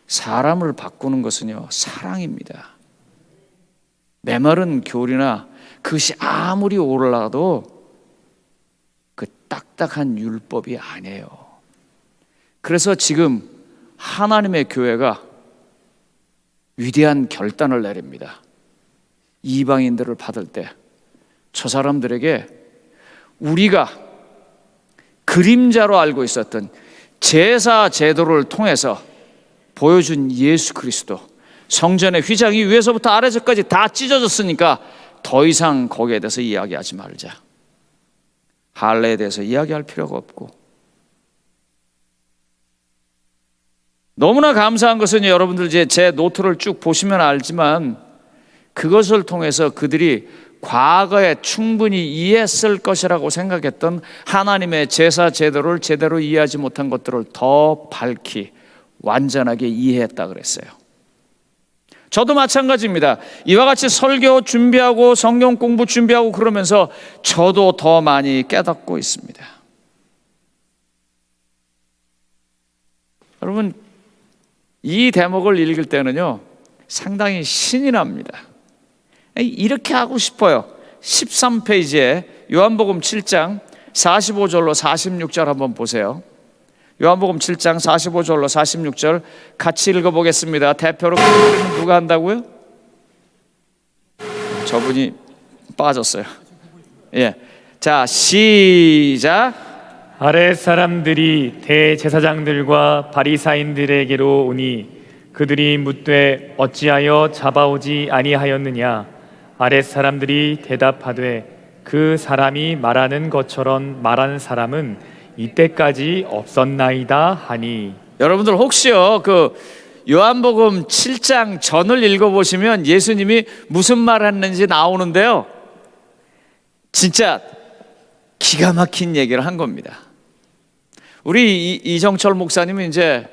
사람을 바꾸는 것은요 사랑입니다. 메마른 교리나 그것이 아무리 올라도 그 딱딱한 율법이 아니에요. 그래서 지금 하나님의 교회가 위대한 결단을 내립니다. 이방인들을 받을 때 저 사람들에게 우리가 그림자로 알고 있었던 제사 제도를 통해서 보여준 예수 그리스도, 성전의 휘장이 위에서부터 아래서까지 다 찢어졌으니까 더 이상 거기에 대해서 이야기하지 말자. 할례에 대해서 이야기할 필요가 없고, 너무나 감사한 것은 여러분들 이제 제 노트를 쭉 보시면 알지만 그것을 통해서 그들이 과거에 충분히 이해했을 것이라고 생각했던 하나님의 제사 제도를 제대로 이해하지 못한 것들을 더 밝히 완전하게 이해했다 그랬어요. 저도 마찬가지입니다. 이와 같이 설교 준비하고 성경 공부 준비하고 그러면서 저도 더 많이 깨닫고 있습니다. 여러분, 이 대목을 읽을 때는요 상당히 신이 납니다. 이렇게 하고 싶어요. 13페이지에 요한복음 7장 45절로 46절 한번 보세요. 요한복음 7장 45절로 46절 같이 읽어보겠습니다. 대표로 누가 한다고요? 저분이 빠졌어요. 예, 자 시작. 아랫 사람들이 대제사장들과 바리사인들에게로 오니 그들이 묻되 어찌하여 잡아오지 아니하였느냐. 아랫 사람들이 대답하되 그 사람이 말하는 것처럼 말하는 사람은 이때까지 없었나이다 하니. 여러분들 혹시요 그 요한복음 7장 전을 읽어보시면 예수님이 무슨 말 했는지 나오는데요 진짜 기가 막힌 얘기를 한 겁니다. 우리 이정철 목사님은 이제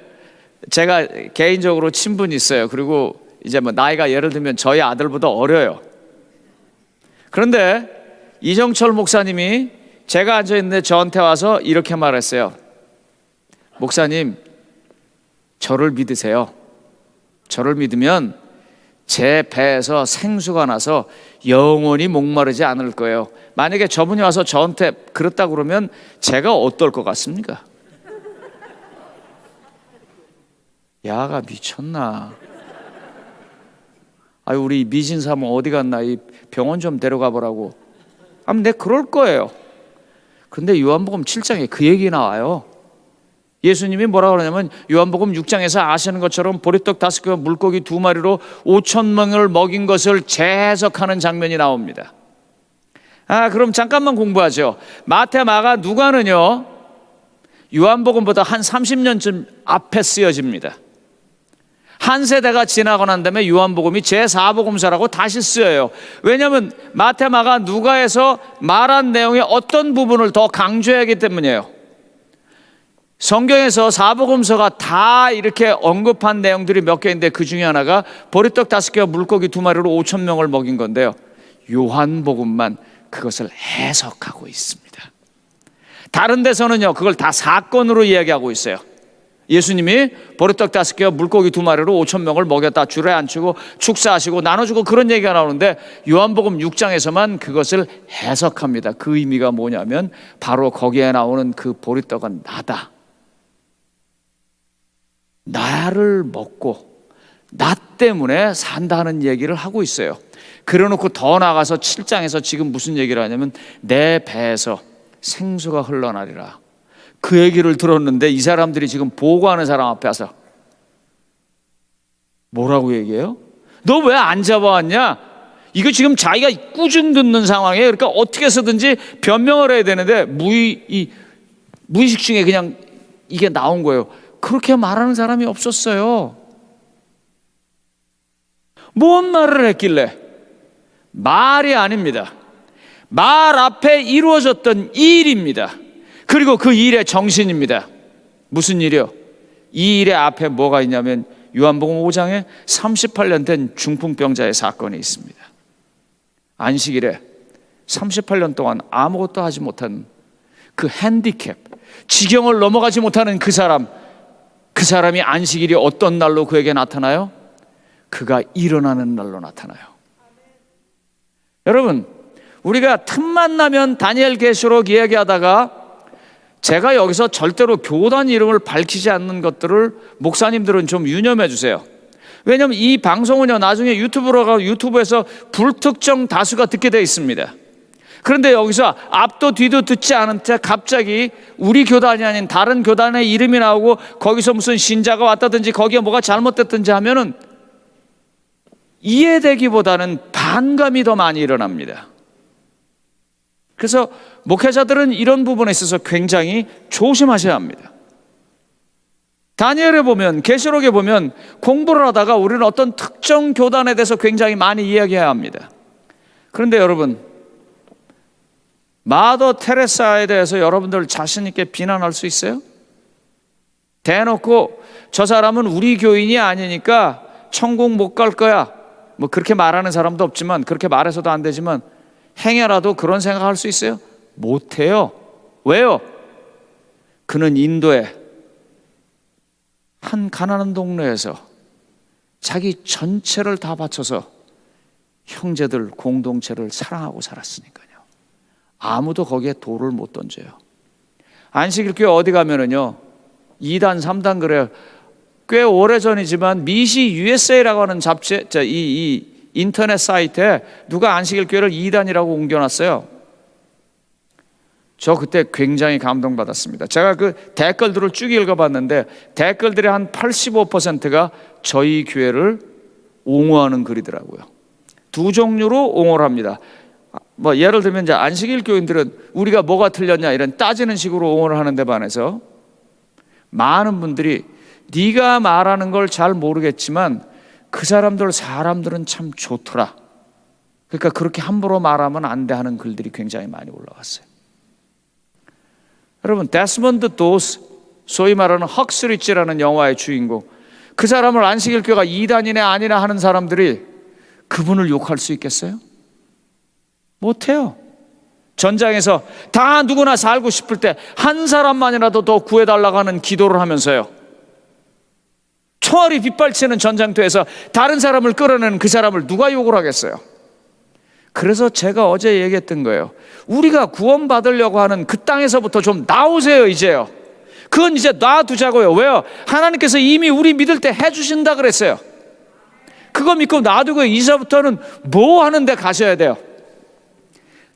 제가 개인적으로 친분이 있어요. 그리고 이제 뭐 나이가 예를 들면 저희 아들보다 어려요. 그런데 이정철 목사님이 제가 앉아있는데 저한테 와서 이렇게 말했어요. 목사님, 저를 믿으세요. 저를 믿으면 제 배에서 생수가 나서 영원히 목마르지 않을 거예요. 만약에 저분이 와서 저한테 그렇다 그러면 제가 어떨 것 같습니까? 야가 미쳤나? 아유, 우리 미진 사모 어디 갔나? 이 병원 좀 데려가 보라고. 아무 내 그럴 거예요. 그런데 요한복음 7장에 그 얘기 나와요. 예수님이 뭐라 그러냐면 요한복음 6장에서 아시는 것처럼 보리떡 5개와 물고기 2마리로 5,000명을 먹인 것을 재해석하는 장면이 나옵니다. 그럼 잠깐만 공부하죠. 마태, 마가, 누가는요 요한복음보다 한 30년쯤 앞에 쓰여집니다. 한 세대가 지나고 난 다음에 요한복음이 제4복음서라고 다시 쓰여요. 왜냐하면 마태, 마가, 누가에서 말한 내용의 어떤 부분을 더 강조해야 하기 때문이에요. 성경에서 사복음서가 다 이렇게 언급한 내용들이 몇 개인데 그 중에 하나가 보리떡 5개와 물고기 2마리로 5,000명을 먹인 건데요 요한복음만 그것을 해석하고 있습니다. 다른 데서는요 그걸 다 사건으로 이야기하고 있어요. 예수님이 보리떡 5개와 물고기 2마리로 5,000명을 먹였다, 줄에 앉히고 축사하시고 나눠주고 그런 얘기가 나오는데 요한복음 6장에서만 그것을 해석합니다. 그 의미가 뭐냐면 바로 거기에 나오는 그 보리떡은 나다. 나를 먹고 나 때문에 산다는 얘기를 하고 있어요. 그래놓고 더 나가서 7장에서 지금 무슨 얘기를 하냐면 내 배에서 생수가 흘러나리라. 그 얘기를 들었는데 이 사람들이 지금 보고하는 사람 앞에 와서 뭐라고 얘기해요? 너 왜 안 잡아왔냐? 이거 지금 자기가 꾸준 듣는 상황이에요. 그러니까 어떻게 해서든지 변명을 해야 되는데 무의식 중에 그냥 이게 나온 거예요. 그렇게 말하는 사람이 없었어요. 뭔 말을 했길래? 말이 아닙니다. 말 앞에 이루어졌던 일입니다. 그리고 그 일의 정신입니다. 무슨 일이요? 이 일의 앞에 뭐가 있냐면 요한복음 5장에 38년 된 중풍병자의 사건이 있습니다. 안식일에 38년 동안 아무것도 하지 못한 그 핸디캡, 지경을 넘어가지 못하는 그 사람이 안식일이 어떤 날로 그에게 나타나요? 그가 일어나는 날로 나타나요. 여러분, 우리가 틈만 나면 다니엘 계시록 이야기하다가 제가 여기서 절대로 교단 이름을 밝히지 않는 것들을 목사님들은 좀 유념해 주세요. 왜냐하면 이 방송은요, 나중에 유튜브로 가고 유튜브에서 불특정 다수가 듣게 되어 있습니다. 그런데 여기서 앞도 뒤도 듣지 않은 채 갑자기 우리 교단이 아닌 다른 교단의 이름이 나오고 거기서 무슨 신자가 왔다든지 거기에 뭐가 잘못됐든지 하면은 이해되기보다는 반감이 더 많이 일어납니다. 그래서 목회자들은 이런 부분에 있어서 굉장히 조심하셔야 합니다. 다니엘에 보면, 계시록에 보면 공부를 하다가 우리는 어떤 특정 교단에 대해서 굉장히 많이 이야기해야 합니다. 그런데 여러분, 마더 테레사에 대해서 여러분들 자신 있게 비난할 수 있어요? 대놓고 저 사람은 우리 교인이 아니니까 천국 못 갈 거야, 뭐 그렇게 말하는 사람도 없지만, 그렇게 말해서도 안 되지만 행여라도 그런 생각할 수 있어요? 못해요. 왜요? 그는 인도에 한 가난한 동네에서 자기 전체를 다 바쳐서 형제들 공동체를 사랑하고 살았으니까요. 아무도 거기에 돌을 못 던져요. 안식일교회 어디 가면은요, 2단 3단 그래요. 꽤 오래전이지만 미시 USA라고 하는 잡지, 이 인터넷 사이트에 누가 안식일교회를 2단이라고 옮겨놨어요. 저 그때 굉장히 감동받았습니다. 제가 그 댓글들을 쭉 읽어봤는데 댓글들의 한 85%가 저희 교회를 옹호하는 글이더라고요. 두 종류로 옹호를 합니다. 뭐 예를 들면 이제 안식일 교인들은 우리가 뭐가 틀렸냐 이런 따지는 식으로 옹호를 하는 데 반해서 많은 분들이 네가 말하는 걸 잘 모르겠지만 그 사람들은 참 좋더라. 그러니까 그렇게 함부로 말하면 안 돼 하는 글들이 굉장히 많이 올라왔어요. 여러분, 데스먼드 도스, 소위 말하는 헉스리치라는 영화의 주인공, 그 사람을 안식일 교회가 2단이네 아니나 하는 사람들이 그분을 욕할 수 있겠어요? 못해요. 전장에서 다 누구나 살고 싶을 때 한 사람만이라도 더 구해달라고 하는 기도를 하면서요, 총알이 빗발치는 전장터에서 다른 사람을 끌어내는 그 사람을 누가 욕을 하겠어요? 그래서 제가 어제 얘기했던 거예요. 우리가 구원받으려고 하는 그 땅에서부터 좀 나오세요. 이제요. 그건 이제 놔두자고요. 왜요? 하나님께서 이미 우리 믿을 때 해주신다 그랬어요. 그거 믿고 놔두고 이제부터는 뭐 하는 데 가셔야 돼요?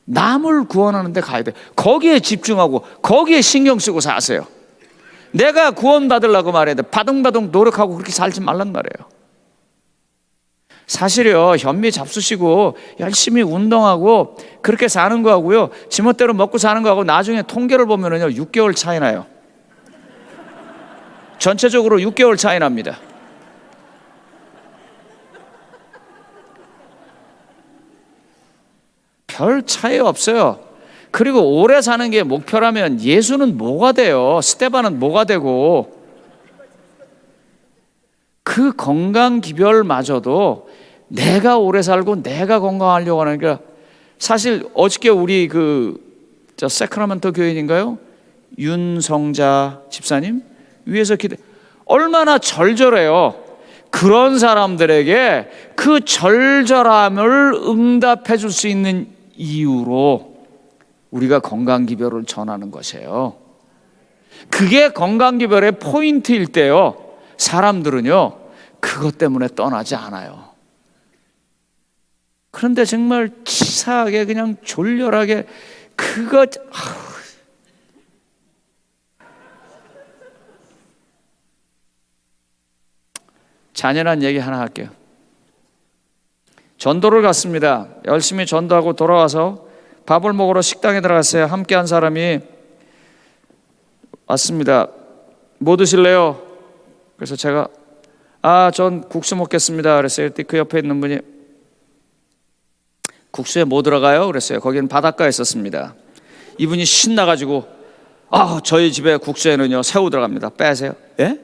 남을 구원하는 데 가야 돼요. 거기에 집중하고 거기에 신경 쓰고 사세요. 내가 구원받으려고 말해야 돼. 바둥바둥 노력하고 그렇게 살지 말란 말이에요. 사실요, 현미 잡수시고 열심히 운동하고 그렇게 사는 거하고요, 지멋대로 먹고 사는 거하고 나중에 통계를 보면은요 6개월 차이 나요. 전체적으로 6개월 차이 납니다. 별 차이 없어요. 그리고 오래 사는 게 목표라면 예수는 뭐가 돼요? 스테반은 뭐가 되고? 그 건강 기별마저도 내가 오래 살고 내가 건강하려고 하는 게, 사실 어저께 우리 세크라멘토 교인인가요? 윤성자 집사님 위에서 얼마나 절절해요. 그런 사람들에게 그 절절함을 응답해 줄 수 있는 이유로 우리가 건강 기별을 전하는 것이에요. 그게 건강 기별의 포인트일 때요, 사람들은요 그것 때문에 떠나지 않아요. 그런데 정말 치사하게 그냥 졸렬하게 잔인한 얘기 하나 할게요. 전도를 갔습니다. 열심히 전도하고 돌아와서 밥을 먹으러 식당에 들어갔어요. 함께 한 사람이 왔습니다. 뭐 드실래요? 그래서 제가 전 국수 먹겠습니다 그랬어요. 그 옆에 있는 분이 국수에 뭐 들어가요? 그랬어요. 거기는 바닷가에 있었습니다. 이분이 신나가지고 저희 집에 국수에는요 새우 들어갑니다. 빼세요. 예?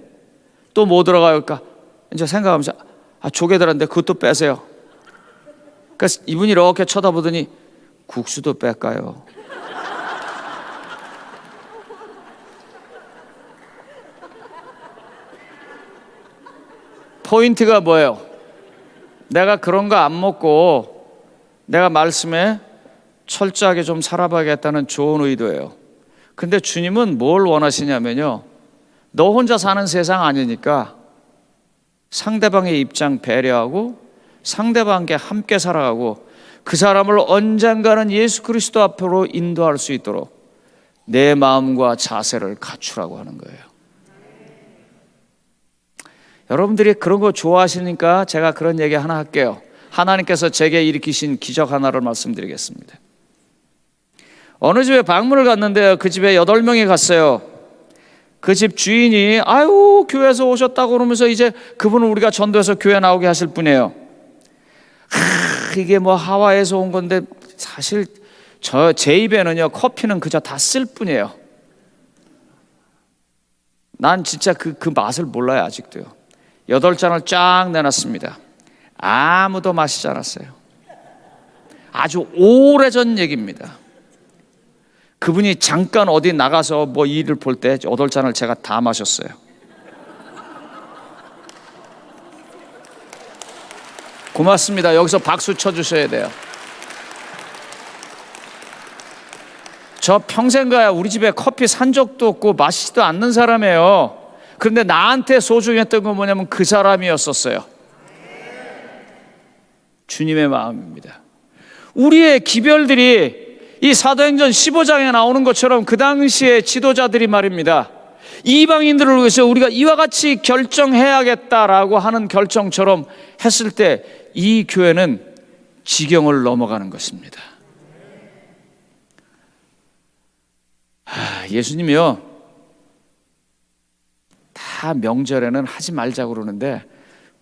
또 뭐 들어가요? 그러니까 이제 생각하면서 조개 들었는데 그것도 빼세요. 그래서 이분이 이렇게 쳐다보더니 국수도 뺄까요? 포인트가 뭐예요? 내가 그런 거 안 먹고 내가 말씀에 철저하게 좀 살아봐야겠다는 좋은 의도예요. 근데 주님은 뭘 원하시냐면요, 너 혼자 사는 세상 아니니까 상대방의 입장 배려하고 상대방과 함께 살아가고 그 사람을 언젠가는 예수 그리스도 앞으로 인도할 수 있도록 내 마음과 자세를 갖추라고 하는 거예요. 여러분들이 그런 거 좋아하시니까 제가 그런 얘기 하나 할게요. 하나님께서 제게 일으키신 기적 하나를 말씀드리겠습니다. 어느 집에 방문을 갔는데요, 그 집에 8명이 갔어요. 그 집 주인이 아유 교회에서 오셨다고 그러면서 이제 그분은 우리가 전도해서 교회 나오게 하실 분이에요. 이게 뭐 하와이에서 온 건데 사실 제 입에는요 커피는 그저 다 쓸 뿐이에요. 난 진짜 그 맛을 몰라요. 아직도요. 8잔을 쫙 내놨습니다. 아무도 마시지 않았어요. 아주 오래전 얘기입니다. 그분이 잠깐 어디 나가서 뭐 일을 볼 때 8잔을 제가 다 마셨어요. 고맙습니다. 여기서 박수 쳐주셔야 돼요. 저 평생 가야 우리 집에 커피 산 적도 없고 마시지도 않는 사람이에요. 그런데 나한테 소중했던 건 뭐냐면 그 사람이었었어요. 주님의 마음입니다. 우리의 기별들이 이 사도행전 15장에 나오는 것처럼 그 당시의 지도자들이 말입니다. 이방인들을 위해서 우리가 이와 같이 결정해야겠다라고 하는 결정처럼 했을 때 이 교회는 지경을 넘어가는 것입니다. 예수님이요 다 명절에는 하지 말자고 그러는데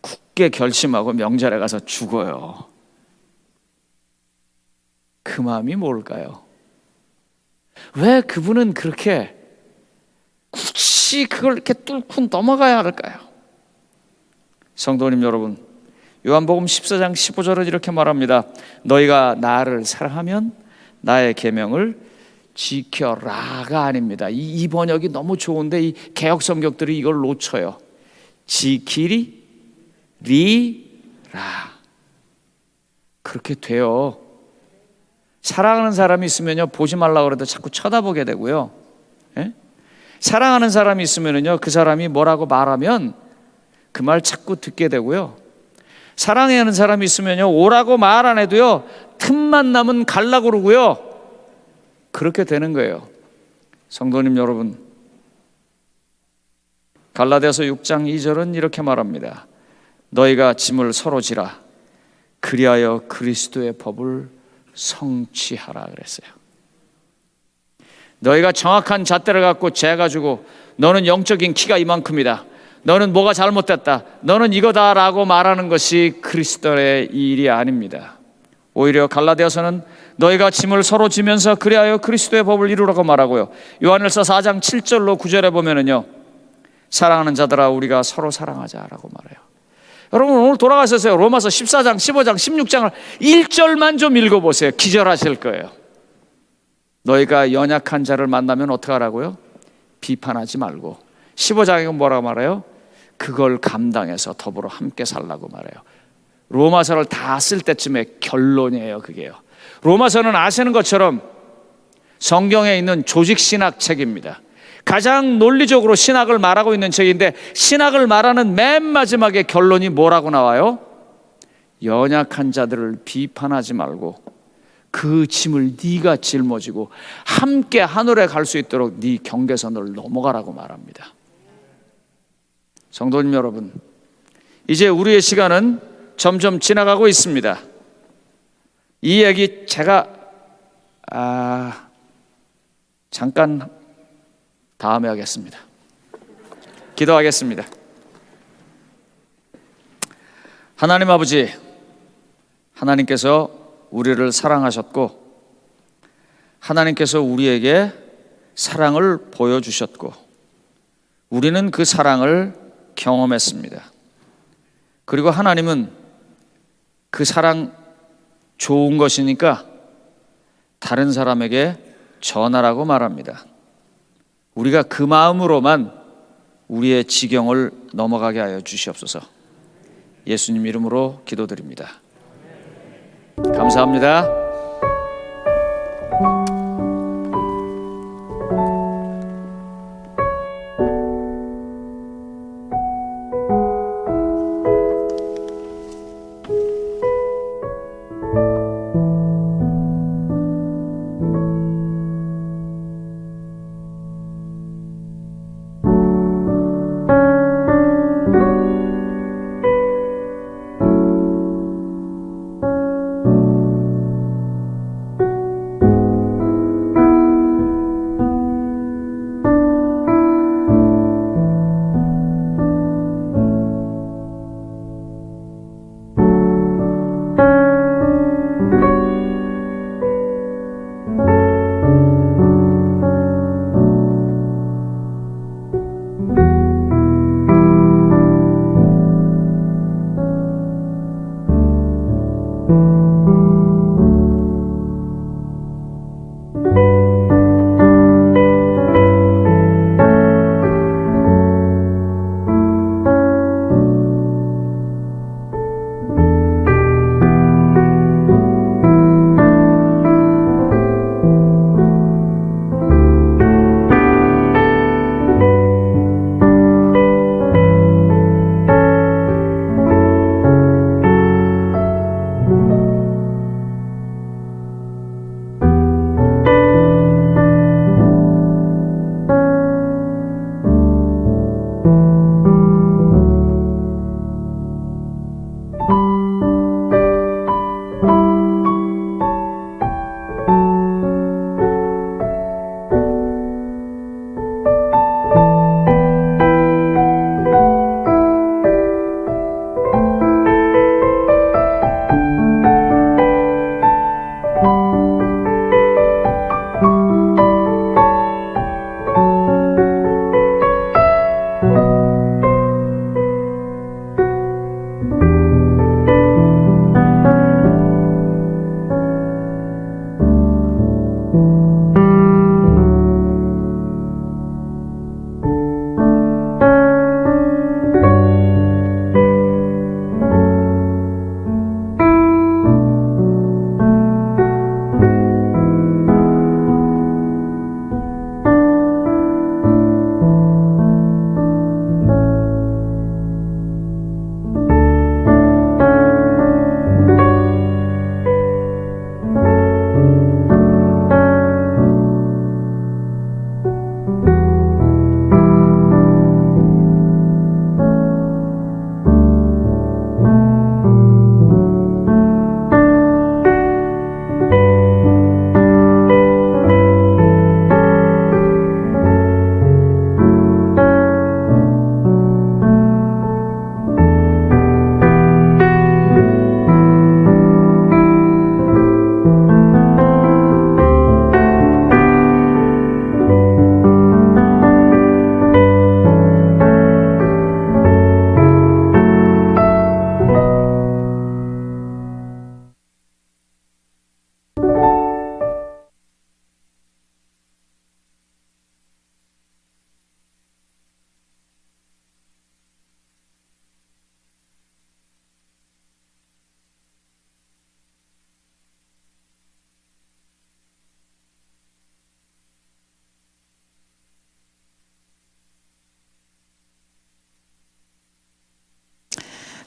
굳게 결심하고 명절에 가서 죽어요. 그 마음이 뭘까요? 왜 그분은 그렇게 굳이 그걸 이렇게 뚫고 넘어가야 할까요? 성도님 여러분, 요한복음 14장 15절은 이렇게 말합니다. 너희가 나를 사랑하면 나의 계명을 지켜라가 아닙니다. 이 번역이 너무 좋은데 이 개역 성경들이 이걸 놓쳐요. 지키리 리라. 그렇게 돼요. 사랑하는 사람이 있으면요 보지 말라고 그래도 자꾸 쳐다보게 되고요. 예? 사랑하는 사람이 있으면요 그 사람이 뭐라고 말하면 그 말 자꾸 듣게 되고요. 사랑하는 사람이 있으면요 오라고 말 안 해도요 틈만 나면 갈라고 그러고요. 그렇게 되는 거예요. 성도님 여러분, 갈라디아서 6장 2절은 이렇게 말합니다. 너희가 짐을 서로 지라 그리하여 그리스도의 법을 성취하라 그랬어요. 너희가 정확한 잣대를 갖고 재가지고 너는 영적인 키가 이만큼이다, 너는 뭐가 잘못됐다, 너는 이거다라고 말하는 것이 그리스도의 일이 아닙니다. 오히려 갈라디아서는 너희가 짐을 서로 지면서 그리하여 그리스도의 법을 이루라고 말하고요. 요한일서 4장 7절로 9절에 보면은요 사랑하는 자들아 우리가 서로 사랑하자라고 말해요. 여러분 오늘 돌아가셨어요. 로마서 14장 15장 16장을 1절만 좀 읽어보세요. 기절하실 거예요. 너희가 연약한 자를 만나면 어떻게 하라고요? 비판하지 말고. 15장에 뭐라고 말해요? 그걸 감당해서 더불어 함께 살라고 말해요. 로마서를 다 쓸 때쯤에 결론이에요. 그게요. 로마서는 아시는 것처럼 성경에 있는 조직신학 책입니다. 가장 논리적으로 신학을 말하고 있는 책인데 신학을 말하는 맨 마지막에 결론이 뭐라고 나와요? 연약한 자들을 비판하지 말고 그 짐을 네가 짊어지고 함께 하늘에 갈 수 있도록 네 경계선을 넘어가라고 말합니다. 성도님 여러분, 이제 우리의 시간은 점점 지나가고 있습니다. 이 얘기 제가 잠깐 다음에 하겠습니다. 기도하겠습니다. 하나님 아버지, 하나님께서 우리를 사랑하셨고 하나님께서 우리에게 사랑을 보여주셨고 우리는 그 사랑을 경험했습니다. 그리고 하나님은 그 사랑 좋은 것이니까 다른 사람에게 전하라고 말합니다. 우리가 그 마음으로만 우리의 지경을 넘어가게 하여 주시옵소서. 예수님 이름으로 기도드립니다. 감사합니다.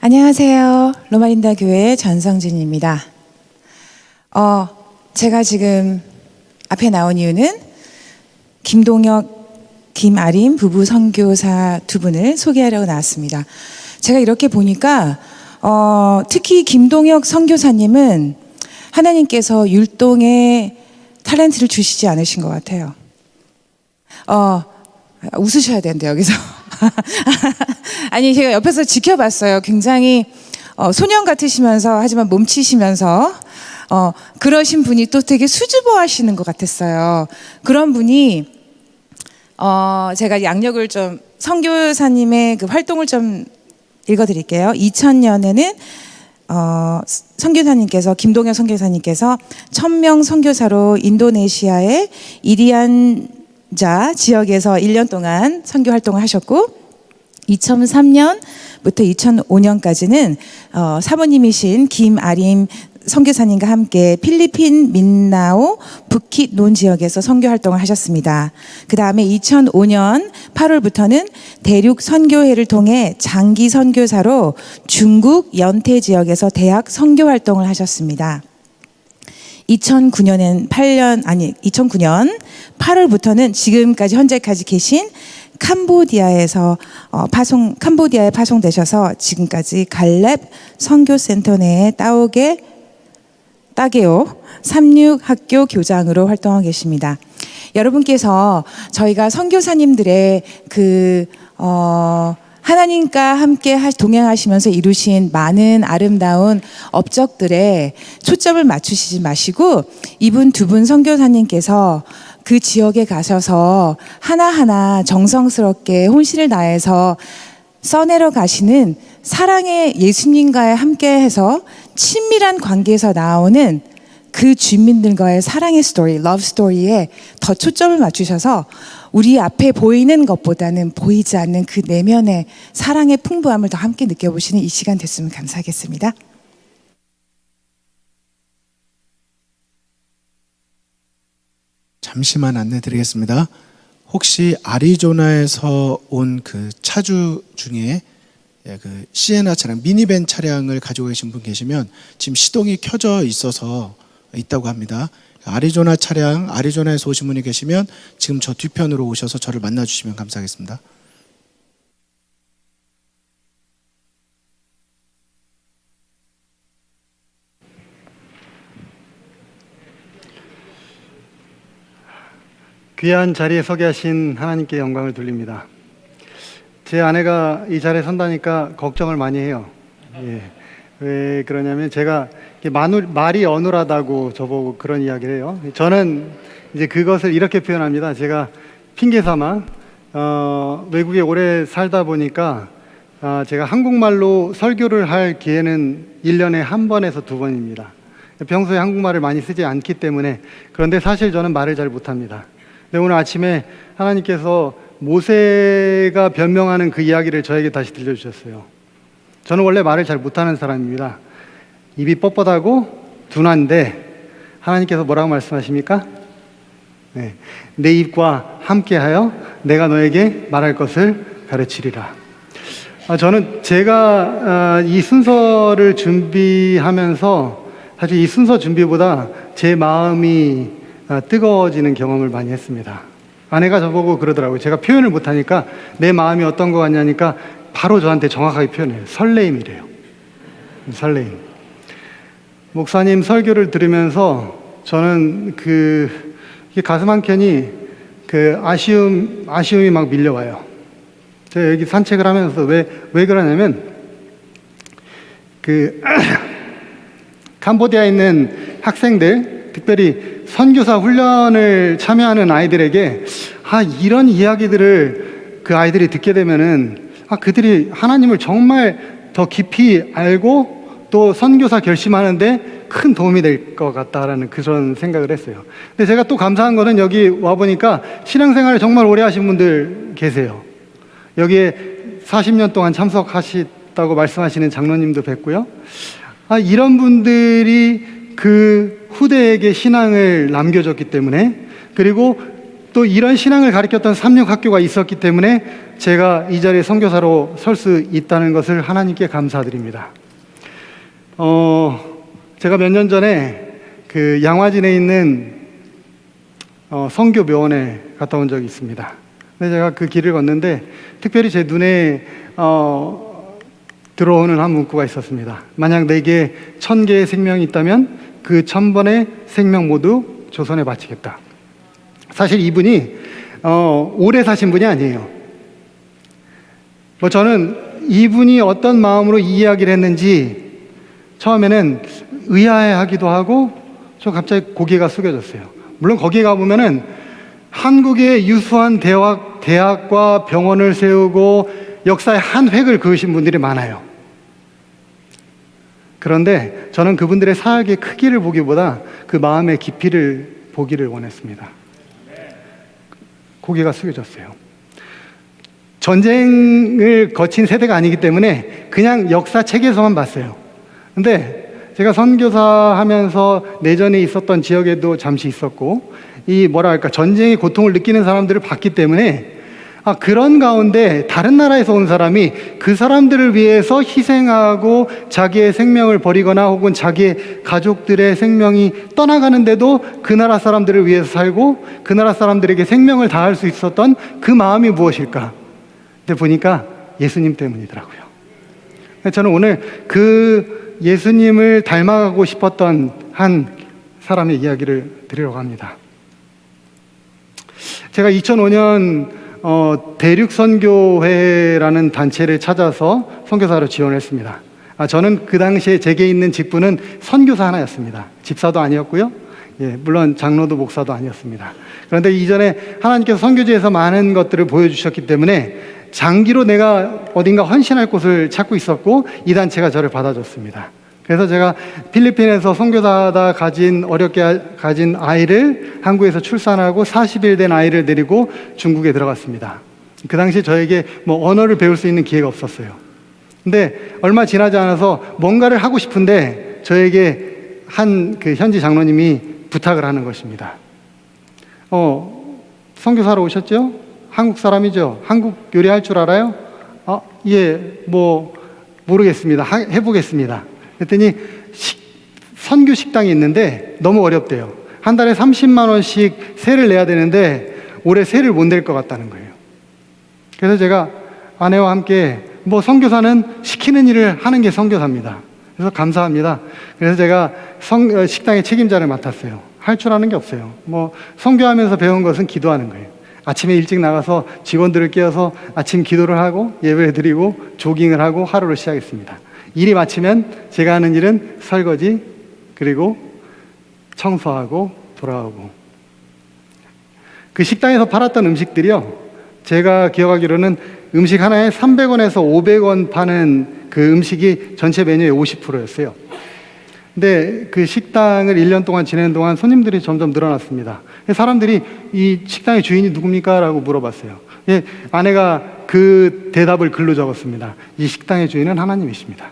안녕하세요. 로마린다 교회 전성진입니다. 제가 지금 앞에 나온 이유는 김동혁, 김아림 부부 선교사 두 분을 소개하려고 나왔습니다. 제가 이렇게 보니까 특히 김동혁 선교사님은 하나님께서 율동의 탤런트를 주시지 않으신 것 같아요. 웃으셔야 되는데 여기서. 아니 제가 옆에서 지켜봤어요. 굉장히 소년 같으시면서 하지만 몸치시면서 그러신 분이 또 되게 수줍어하시는 것 같았어요. 그런 분이 제가 양력을 좀 선교사님의 그 활동을 좀 읽어드릴게요. 2000년에는 선교사님께서 김동혁 선교사님께서 1000명 선교사로 인도네시아의 이리안자 지역에서 1년 동안 선교 활동을 하셨고 2003년부터 2005년까지는 사모님이신 김아림 선교사님과 함께 필리핀 민나오 부킷 논 지역에서 선교 활동을 하셨습니다. 그 다음에 2005년 8월부터는 대륙 선교회를 통해 장기 선교사로 중국 연태 지역에서 대학 선교 활동을 하셨습니다. 2009년 8월부터는 지금까지 현재까지 계신 캄보디아에서 캄보디아에 파송되셔서 지금까지 갈렙 선교센터 내에 따게오 36학교 교장으로 활동하고 계십니다. 여러분께서 저희가 선교사님들의 하나님과 함께 동행하시면서 이루신 많은 아름다운 업적들에 초점을 맞추시지 마시고 이분 두 분 선교사님께서 그 지역에 가셔서 하나하나 정성스럽게 혼신을 다해서 써내려 가시는 사랑의 예수님과의 함께해서 친밀한 관계에서 나오는 그 주민들과의 사랑의 스토리, 러브 스토리에 더 초점을 맞추셔서 우리 앞에 보이는 것보다는 보이지 않는 그 내면의 사랑의 풍부함을 더 함께 느껴보시는 이 시간 됐으면 감사하겠습니다. 잠시만 안내 드리겠습니다. 혹시 아리조나에서 온 그 차주 중에 그 시에나 차량, 미니밴 차량을 가지고 계신 분 계시면 지금 시동이 켜져 있다고 합니다. 아리조나 차량, 아리조나에서 오신 분이 계시면 지금 저 뒤편으로 오셔서 저를 만나 주시면 감사하겠습니다. 귀한 자리에 서게 하신 하나님께 영광을 돌립니다. 제 아내가 이 자리에 선다니까 걱정을 많이 해요. 왜 그러냐면 제가 말이 어눌하다고 저보고 그런 이야기를 해요. 저는 이제 그것을 이렇게 표현합니다. 제가 핑계 삼아 외국에 오래 살다 보니까 제가 한국말로 설교를 할 기회는 1년에 한 번에서 두 번입니다. 평소에 한국말을 많이 쓰지 않기 때문에. 그런데 사실 저는 말을 잘 못합니다. 근데 오늘 아침에 하나님께서 모세가 변명하는 그 이야기를 저에게 다시 들려주셨어요. 저는 원래 말을 잘 못하는 사람입니다. 입이 뻣뻣하고 둔한데 하나님께서 뭐라고 말씀하십니까? 네. 내 입과 함께하여 내가 너에게 말할 것을 가르치리라. 저는 제가 이 순서를 준비하면서 사실 이 순서 준비보다 제 마음이 뜨거워지는 경험을 많이 했습니다. 아내가 저보고 그러더라고요. 제가 표현을 못하니까 내 마음이 어떤 거 같냐니까 바로 저한테 정확하게 표현해요. 설레임이래요. 설레임. 목사님 설교를 들으면서 저는 이게 가슴 한켠이 아쉬움이 막 밀려와요. 제가 여기 산책을 하면서 왜 그러냐면 캄보디아에 있는 학생들, 특별히 선교사 훈련을 참여하는 아이들에게 이런 이야기들을 그 아이들이 듣게 되면은 그들이 하나님을 정말 더 깊이 알고 또 선교사 결심하는데 큰 도움이 될 것 같다라는 그런 생각을 했어요. 근데 제가 또 감사한 거는 여기 와 보니까 신앙생활을 정말 오래 하신 분들 계세요. 여기에 40년 동안 참석하셨다고 말씀하시는 장로님도 뵙고요. 이런 분들이 그 후대에게 신앙을 남겨줬기 때문에, 그리고 또 이런 신앙을 가르쳤던 삼육학교가 있었기 때문에 제가 이 자리에 선교사로 설 수 있다는 것을 하나님께 감사드립니다. 제가 몇 년 전에 양화진에 있는 선교 묘원에 갔다 온 적이 있습니다. 근데 제가 그 길을 걷는데 특별히 제 눈에 들어오는 한 문구가 있었습니다. 만약 내게 1000개의 생명이 있다면 그 1000번의 생명 모두 조선에 바치겠다. 사실 이분이 오래 사신 분이 아니에요. 저는 이분이 어떤 마음으로 이 이야기를 했는지 처음에는 의아해하기도 하고 저 갑자기 고개가 숙여졌어요. 물론 거기에 가보면은 한국의 유수한 대학과 병원을 세우고 역사의 한 획을 그으신 분들이 많아요. 그런데 저는 그분들의 사역의 크기를 보기보다 그 마음의 깊이를 보기를 원했습니다. 고개가 숙여졌어요. 전쟁을 거친 세대가 아니기 때문에 그냥 역사책에서만 봤어요. 근데 제가 선교사 하면서 내전에 있었던 지역에도 잠시 있었고, 전쟁의 고통을 느끼는 사람들을 봤기 때문에 그런 가운데 다른 나라에서 온 사람이 그 사람들을 위해서 희생하고 자기의 생명을 버리거나 혹은 자기의 가족들의 생명이 떠나가는데도 그 나라 사람들을 위해서 살고 그 나라 사람들에게 생명을 다할 수 있었던 그 마음이 무엇일까? 근데 보니까 예수님 때문이더라고요. 저는 오늘 그 예수님을 닮아가고 싶었던 한 사람의 이야기를 드리려고 합니다. 제가 2005년 대륙선교회라는 단체를 찾아서 선교사로 지원했습니다. 저는 그 당시에 제게 있는 직분은 선교사 하나였습니다. 집사도 아니었고요. 물론 장로도 목사도 아니었습니다. 그런데 이전에 하나님께서 선교지에서 많은 것들을 보여주셨기 때문에 장기로 내가 어딘가 헌신할 곳을 찾고 있었고 이 단체가 저를 받아줬습니다. 그래서 제가 필리핀에서 선교사다 어렵게 가진 아이를 한국에서 출산하고 40일 된 아이를 데리고 중국에 들어갔습니다. 그 당시 저에게 언어를 배울 수 있는 기회가 없었어요. 근데 얼마 지나지 않아서 뭔가를 하고 싶은데 저에게 한 현지 장로님이 부탁을 하는 것입니다. 선교사로 오셨죠? 한국 사람이죠? 한국 요리할 줄 알아요? 예, 모르겠습니다. 해보겠습니다. 그랬더니 선교 식당이 있는데 너무 어렵대요. 한 달에 30만 원씩 세를 내야 되는데 올해 세를 못 낼 것 같다는 거예요. 그래서 제가 아내와 함께 선교사는 시키는 일을 하는 게 선교사입니다. 그래서 감사합니다. 그래서 제가 식당의 책임자를 맡았어요. 할 줄 아는 게 없어요. 선교하면서 배운 것은 기도하는 거예요. 아침에 일찍 나가서 직원들을 깨워서 아침 기도를 하고 예배를 드리고 조깅을 하고 하루를 시작했습니다. 일이 마치면 제가 하는 일은 설거지 그리고 청소하고 돌아오고, 그 식당에서 팔았던 음식들이요 제가 기억하기로는 음식 하나에 300원에서 500원 파는 그 음식이 전체 메뉴의 50%였어요. 근데 그 식당을 1년 동안 지내는 동안 손님들이 점점 늘어났습니다. 사람들이 이 식당의 주인이 누굽니까? 라고 물어봤어요. 아내가 그 대답을 글로 적었습니다. 이 식당의 주인은 하나님이십니다.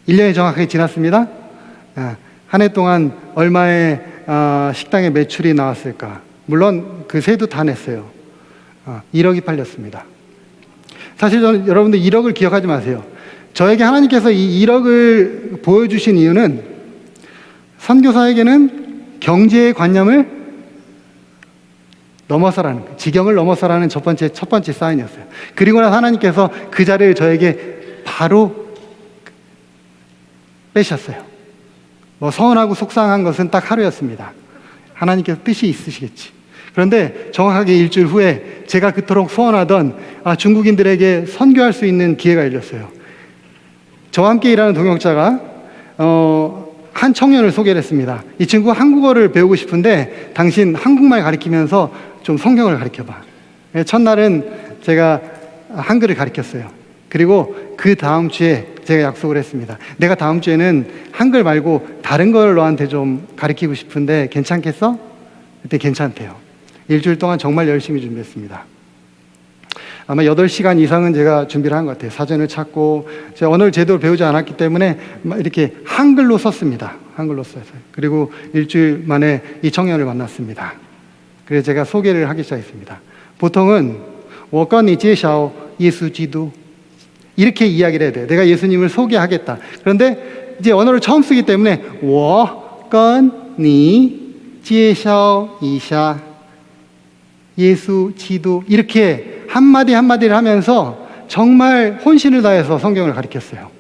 1년이 정확하게 지났습니다. 한 해 동안 얼마의 식당의 매출이 나왔을까? 물론 그 세도 다 냈어요. 1억이 팔렸습니다. 사실 저는 여러분들 1억을 기억하지 마세요. 저에게 하나님께서 이 1억을 보여주신 이유는 선교사에게는 경제의 관념을 넘어서라는, 지경을 넘어서라는 첫 번째 사인이었어요. 그리고 나서 하나님께서 그 자리를 저에게 바로 빼셨어요. 뭐 서운하고 속상한 것은 딱 하루였습니다. 하나님께서 뜻이 있으시겠지. 그런데 정확하게 일주일 후에 제가 그토록 소원하던 중국인들에게 선교할 수 있는 기회가 열렸어요. 저와 함께 일하는 동역자가 한 청년을 소개를 했습니다. 이 친구가 한국어를 배우고 싶은데 당신 한국말 가르치면서 좀 성경을 가르쳐봐. 첫날은 제가 한글을 가르쳤어요. 그리고 그 다음 주에 제가 약속을 했습니다. 내가 다음 주에는 한글 말고 다른 걸 너한테 좀 가르치고 싶은데 괜찮겠어? 그때 괜찮대요. 일주일 동안 정말 열심히 준비했습니다. 아마 8시간 이상은 제가 준비를 한 것 같아요. 사전을 찾고, 제가 언어를 제대로 배우지 않았기 때문에 이렇게 한글로 썼습니다. 한글로 써서. 그리고 일주일 만에 이 청년을 만났습니다. 그래서 제가 소개를 하기 시작했습니다. 보통은 我跟你介绍耶稣基督 이렇게 이야기를 해야 돼요. 내가 예수님을 소개하겠다. 그런데 이제 언어를 처음 쓰기 때문에 我跟你介绍一下 예수, 지도 이렇게 한마디 한마디를 하면서 정말 혼신을 다해서 성경을 가르쳤어요.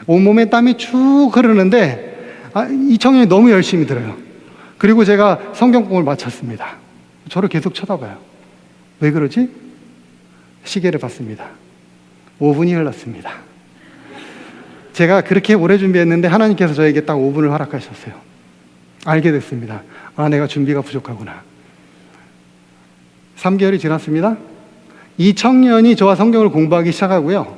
온몸에 땀이 쭉 흐르는데 이 청년이 너무 열심히 들어요. 그리고 제가 성경공을 마쳤습니다. 저를 계속 쳐다봐요. 왜 그러지? 시계를 봤습니다. 5분이 흘렀습니다. 제가 그렇게 오래 준비했는데 하나님께서 저에게 딱 5분을 허락하셨어요. 알게 됐습니다. 내가 준비가 부족하구나. 3개월이 지났습니다. 이 청년이 저와 성경을 공부하기 시작하고요.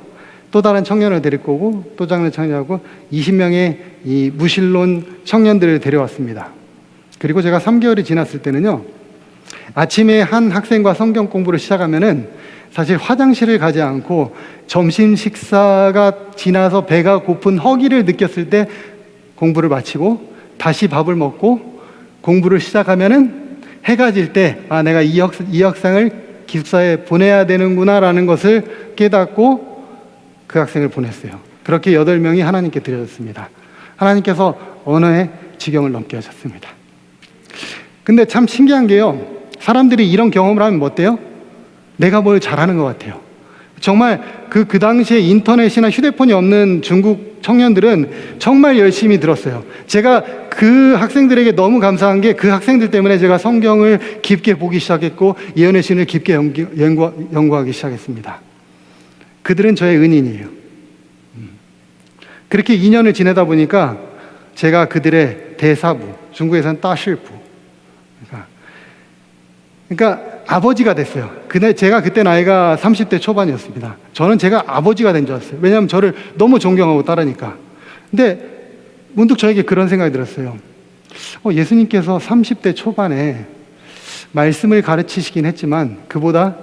또 다른 청년을 데리고 오고 또 다른 청년하고 20명의 이 무신론 청년들을 데려왔습니다. 그리고 제가 3개월이 지났을 때는요. 아침에 한 학생과 성경 공부를 시작하면은 사실 화장실을 가지 않고 점심 식사가 지나서 배가 고픈 허기를 느꼈을 때 공부를 마치고 다시 밥을 먹고 공부를 시작하면은 해가 질 때 내가 이 학생을 기숙사에 보내야 되는구나라는 것을 깨닫고 그 학생을 보냈어요. 그렇게 8명이 하나님께 드려졌습니다. 하나님께서 언어의 지경을 넘게 하셨습니다. 근데 참 신기한 게요. 사람들이 이런 경험을 하면 뭐 어때요? 내가 뭘 잘하는 것 같아요. 정말 그 당시에 인터넷이나 휴대폰이 없는 중국 청년들은 정말 열심히 들었어요. 제가 그 학생들에게 너무 감사한 게 그 학생들 때문에 제가 성경을 깊게 보기 시작했고 예언의 신을 깊게 연구하기 시작했습니다. 그들은 저의 은인이에요. 그렇게 2년을 지내다 보니까 제가 그들의 대사부, 중국에서는 따실부, 그러니까 아버지가 됐어요. 근데 제가 그때 나이가 30대 초반이었습니다. 저는 제가 아버지가 된 줄 알았어요. 왜냐하면 저를 너무 존경하고 따르니까. 근데 문득 저에게 그런 생각이 들었어요. 예수님께서 30대 초반에 말씀을 가르치시긴 했지만 그보다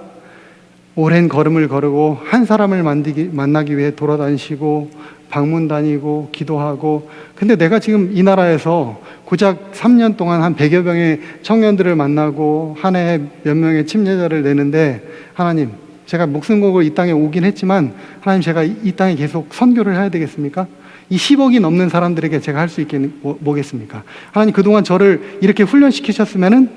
오랜 걸음을 걸고 한 사람을 만나기 위해 돌아다니시고 방문 다니고 기도하고, 근데 내가 지금 이 나라에서 고작 3년 동안 한 100여 명의 청년들을 만나고 한 해에 몇 명의 침례자를 내는데, 하나님, 제가 목숨 걸고 이 땅에 오긴 했지만 하나님, 제가 이 땅에 계속 선교를 해야 되겠습니까? 이 10억이 넘는 사람들에게 제가 할 수 있겠는 뭐겠습니까? 하나님, 그동안 저를 이렇게 훈련시키셨으면은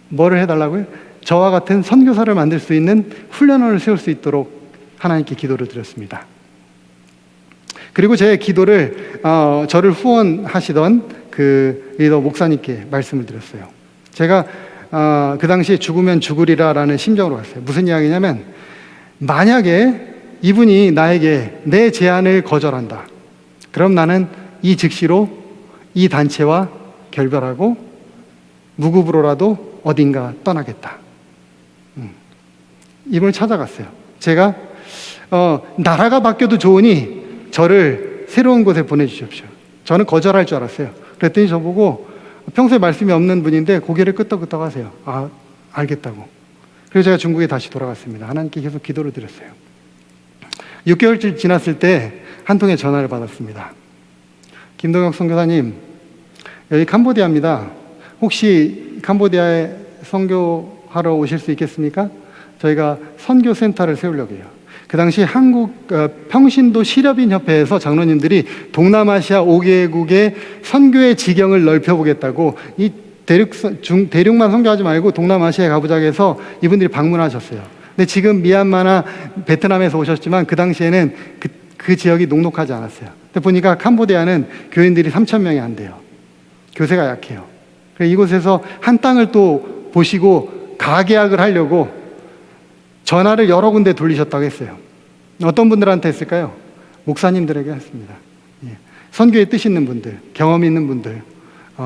뭐를 해달라고요? 저와 같은 선교사를 만들 수 있는 훈련원을 세울 수 있도록 하나님께 기도를 드렸습니다. 그리고 제 기도를 저를 후원하시던 그 리더 목사님께 말씀을 드렸어요. 제가 그 당시에 죽으면 죽으리라라는 심정으로 갔어요. 무슨 이야기냐면, 만약에 이분이 나에게 내 제안을 거절한다, 그럼 나는 이 즉시로 이 단체와 결별하고 무급으로라도 어딘가 떠나겠다. 이분을 찾아갔어요. 제가 나라가 바뀌어도 좋으니 저를 새로운 곳에 보내주십시오. 저는 거절할 줄 알았어요. 그랬더니 저보고 평소에 말씀이 없는 분인데 고개를 끄덕끄덕 하세요. 아, 알겠다고. 그래서 제가 중국에 다시 돌아갔습니다. 하나님께 계속 기도를 드렸어요. 6개월쯤 지났을 때 한 통의 전화를 받았습니다. 김동혁 선교사님, 여기 캄보디아입니다. 혹시 캄보디아에 선교하러 오실 수 있겠습니까? 저희가 선교센터를 세우려고 해요. 그 당시 한국 평신도 시렵인 협회에서 장로님들이 동남아시아 5개국의 선교의 지경을 넓혀보겠다고 이 대륙만 선교하지 말고 동남아시아에 가보자고 해서 이분들이 방문하셨어요. 근데 지금 미얀마나 베트남에서 오셨지만 그 당시에는 그 지역이 녹록하지 않았어요. 근데 보니까 캄보디아는 교인들이 3,000명이 안 돼요. 교세가 약해요. 그래서 이곳에서 한 땅을 또 보시고 가계약을 하려고 전화를 여러 군데 돌리셨다고 했어요. 어떤 분들한테 했을까요? 목사님들에게 했습니다. 예. 선교에 뜻 있는 분들, 경험 있는 분들,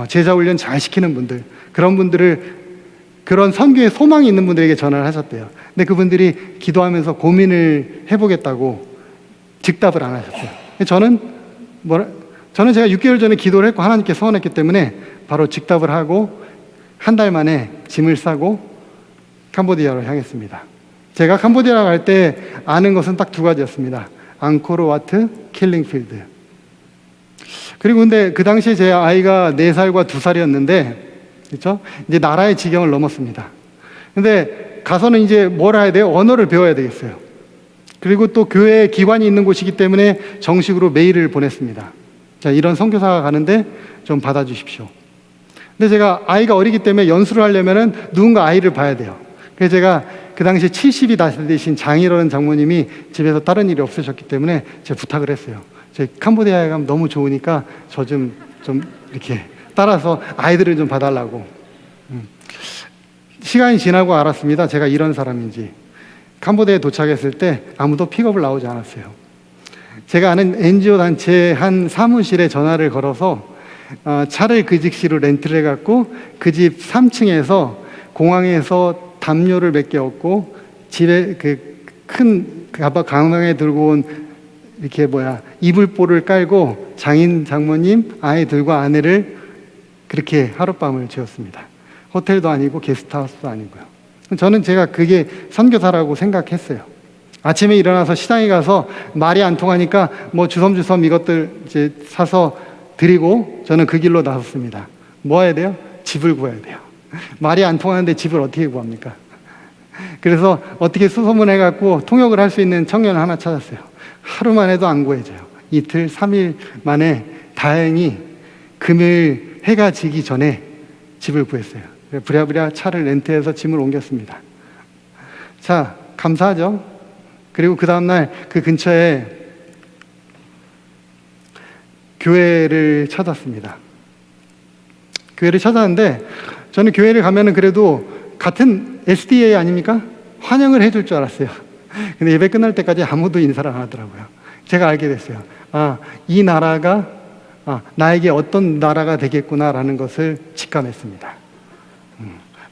제자 훈련 잘 시키는 분들, 그런 분들을, 그런 선교에 소망이 있는 분들에게 전화를 하셨대요. 근데 그분들이 기도하면서 고민을 해보겠다고 즉답을 안 하셨어요. 저는 제가 6개월 전에 기도를 했고 하나님께 서원했기 때문에 바로 즉답을 하고 한 달 만에 짐을 싸고 캄보디아로 향했습니다. 제가 캄보디아 갈 때 아는 것은 딱 두 가지였습니다. 앙코르와트, 킬링필드. 그리고 근데 그 당시에 제 아이가 4살과 2살이었는데, 그렇죠? 이제 나라의 지경을 넘었습니다. 근데 가서는 이제 뭘 해야 돼요? 언어를 배워야 되겠어요. 그리고 또 교회 기관이 있는 곳이기 때문에 정식으로 메일을 보냈습니다. 자, 이런 선교사가 가는데 좀 받아주십시오. 근데 제가 아이가 어리기 때문에 연수를 하려면은 누군가 아이를 봐야 돼요. 그래서 제가 그 당시 70이 다 되신 장희라는 장모님이 집에서 다른 일이 없으셨기 때문에 제가 부탁을 했어요. 제 캄보디아에 가면 너무 좋으니까 저 좀 이렇게 따라서 아이들을 좀 봐달라고. 시간이 지나고 알았습니다. 제가 이런 사람인지. 캄보디아에 도착했을 때 아무도 픽업을 나오지 않았어요. 제가 아는 NGO 단체 한 사무실에 전화를 걸어서 차를 그 즉시로 렌트를 해갖고 그 집 3층에서 공항에서 담요를 몇 개 얻고 집에 그 큰 가방 강당에 들고 온 이렇게 이불보를 깔고 장인 장모님, 아이들과 아내를 그렇게 하룻밤을 지었습니다. 호텔도 아니고 게스트하우스도 아니고요. 저는 제가 그게 선교사라고 생각했어요. 아침에 일어나서 시장에 가서 말이 안 통하니까 뭐 주섬주섬 이것들 이제 사서 드리고 저는 그 길로 나섰습니다. 뭐 해야 돼요? 집을 구해야 돼요. 말이 안 통하는데 집을 어떻게 구합니까? 그래서 어떻게 수소문해갖고 통역을 할 수 있는 청년을 하나 찾았어요. 하루만 해도 안 구해져요. 이틀, 3일 만에 다행히 금요일 해가 지기 전에 집을 구했어요. 부랴부랴 차를 렌트해서 짐을 옮겼습니다. 자, 감사하죠? 그리고 그 다음날 그 근처에 교회를 찾았습니다. 교회를 찾았는데 저는 교회를 가면은 그래도 같은 SDA 아닙니까? 환영을 해줄 줄 알았어요. 근데 예배 끝날 때까지 아무도 인사를 안 하더라고요. 제가 알게 됐어요. 이 나라가 나에게 어떤 나라가 되겠구나라는 것을 직감했습니다.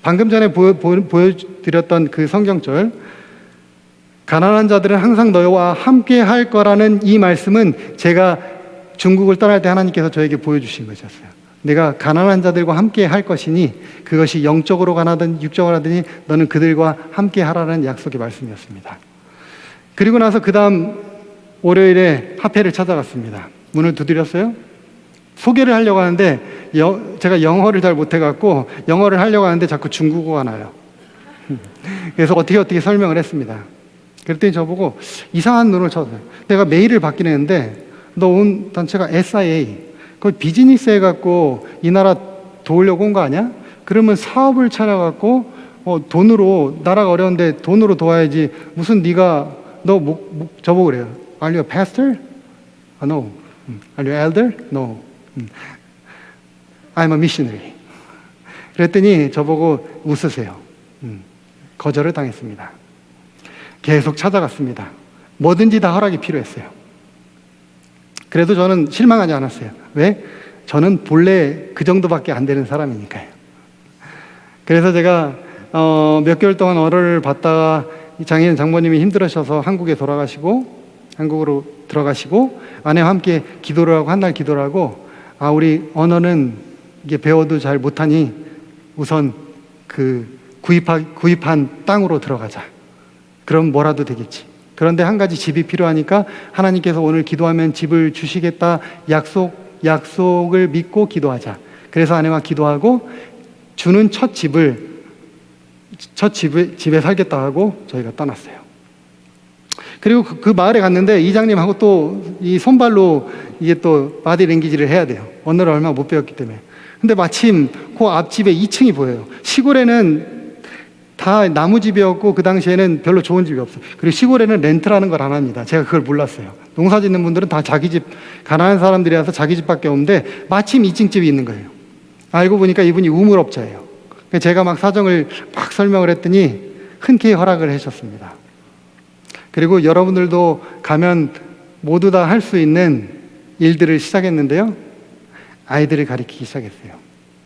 방금 전에 보여드렸던 그 성경절, 가난한 자들은 항상 너희와 함께 할 거라는 이 말씀은 제가 중국을 떠날 때 하나님께서 저에게 보여주신 것이었어요. 내가 가난한 자들과 함께 할 것이니 그것이 영적으로 가나든 육적으로 하든지 너는 그들과 함께 하라는 약속의 말씀이었습니다. 그리고 나서 그 다음 월요일에 화폐를 찾아갔습니다. 문을 두드렸어요. 소개를 하려고 하는데 제가 영어를 잘 못해갖고 영어를 하려고 하는데 자꾸 중국어가 나요. 그래서 어떻게 설명을 했습니다. 그랬더니 저보고 이상한 눈을 쳤어요. 내가 메일을 받긴 했는데 너 온 단체가 SIA, 그걸 비즈니스 해갖고 이 나라 도우려고 온 거 아니야? 그러면 사업을 차려갖고 돈으로, 나라가 어려운데 돈으로 도와야지. 무슨 네가 저보고 그래요. Are you a pastor? No. Are you elder? No. I'm a missionary. 그랬더니 저보고 웃으세요. 거절을 당했습니다. 계속 찾아갔습니다. 뭐든지 다 허락이 필요했어요. 그래도 저는 실망하지 않았어요. 왜? 저는 본래 그 정도밖에 안 되는 사람이니까요. 그래서 제가 몇 개월 동안 언어를 받다가 이 장인 장모님이 힘들으셔서 한국으로 들어가시고 아내와 함께 기도를 하고 한 날 기도를 하고 우리 언어는 이게 배워도 잘 못하니 우선 그 구입한 땅으로 들어가자. 그럼 뭐라도 되겠지. 그런데 한 가지 집이 필요하니까 하나님께서 오늘 기도하면 집을 주시겠다 약속을 믿고 기도하자. 그래서 아내와 기도하고 주는 첫 집에 살겠다 하고 저희가 떠났어요. 그리고 그 마을에 갔는데 이장님하고 또 이 손발로 이게 또 바디랭귀지를 해야 돼요. 언어를 얼마 못 배웠기 때문에. 근데 마침 그 앞집에 2층이 보여요. 시골에는 다 나무집이었고 그 당시에는 별로 좋은 집이 없어요. 그리고 시골에는 렌트라는 걸 안 합니다. 제가 그걸 몰랐어요. 농사 짓는 분들은 다 자기 집, 가난한 사람들이라서 자기 집밖에 없는데 마침 2층 집이 있는 거예요. 알고 보니까 이분이 우물업자예요. 제가 막 사정을 막 설명을 했더니 흔쾌히 허락을 해주셨습니다. 그리고 여러분들도 가면 모두 다 할 수 있는 일들을 시작했는데요. 아이들을 가르치기 시작했어요.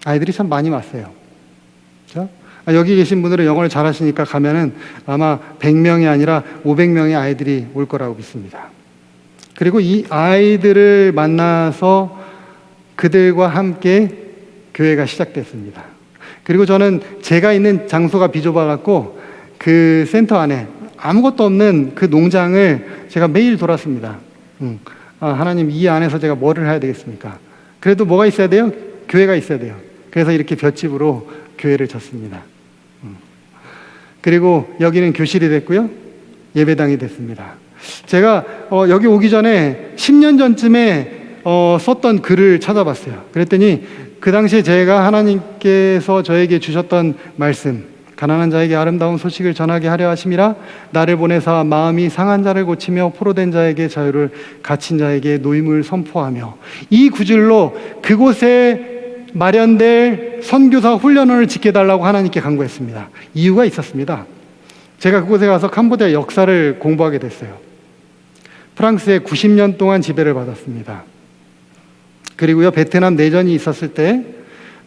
아이들이 참 많이 왔어요. 그렇죠? 여기 계신 분들은 영어를 잘하시니까 가면은 아마 100명이 아니라 500명의 아이들이 올 거라고 믿습니다. 그리고 이 아이들을 만나서 그들과 함께 교회가 시작됐습니다. 그리고 저는 제가 있는 장소가 비좁아갖고 그 센터 안에 아무것도 없는 그 농장을 제가 매일 돌았습니다. 하나님, 이 안에서 제가 뭐를 해야 되겠습니까? 그래도 뭐가 있어야 돼요? 교회가 있어야 돼요. 그래서 이렇게 볏집으로 교회를 졌습니다. 그리고 여기는 교실이 됐고요. 예배당이 됐습니다. 제가 여기 오기 전에 10년 전쯤에 썼던 글을 찾아봤어요. 그랬더니 그 당시에 제가 하나님께서 저에게 주셨던 말씀, 가난한 자에게 아름다운 소식을 전하게 하려 하심이라 나를 보내사 마음이 상한 자를 고치며 포로된 자에게 자유를, 갇힌 자에게 노임을 선포하며, 이 구절로 그곳에 마련될 선교사 훈련원을 지켜달라고 하나님께 간구했습니다. 이유가 있었습니다. 제가 그곳에 가서 캄보디아 역사를 공부하게 됐어요. 프랑스에 90년 동안 지배를 받았습니다. 그리고요, 베트남 내전이 있었을 때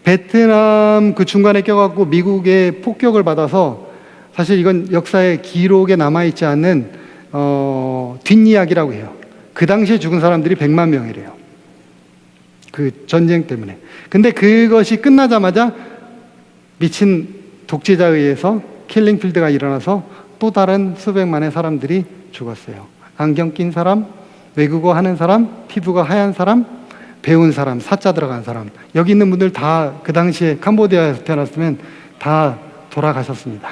베트남 그 중간에 껴갖고 미국의 폭격을 받아서, 사실 이건 역사의 기록에 남아있지 않는 뒷이야기라고 해요. 그 당시에 죽은 사람들이 100만 명이래요. 그 전쟁 때문에. 근데 그것이 끝나자마자 미친 독재자에 의해서 킬링필드가 일어나서 또 다른 수백만의 사람들이 죽었어요. 안경 낀 사람, 외국어 하는 사람, 피부가 하얀 사람, 배운 사람, 사자 들어간 사람, 여기 있는 분들 다 그 당시에 캄보디아에서 태어났으면 다 돌아가셨습니다.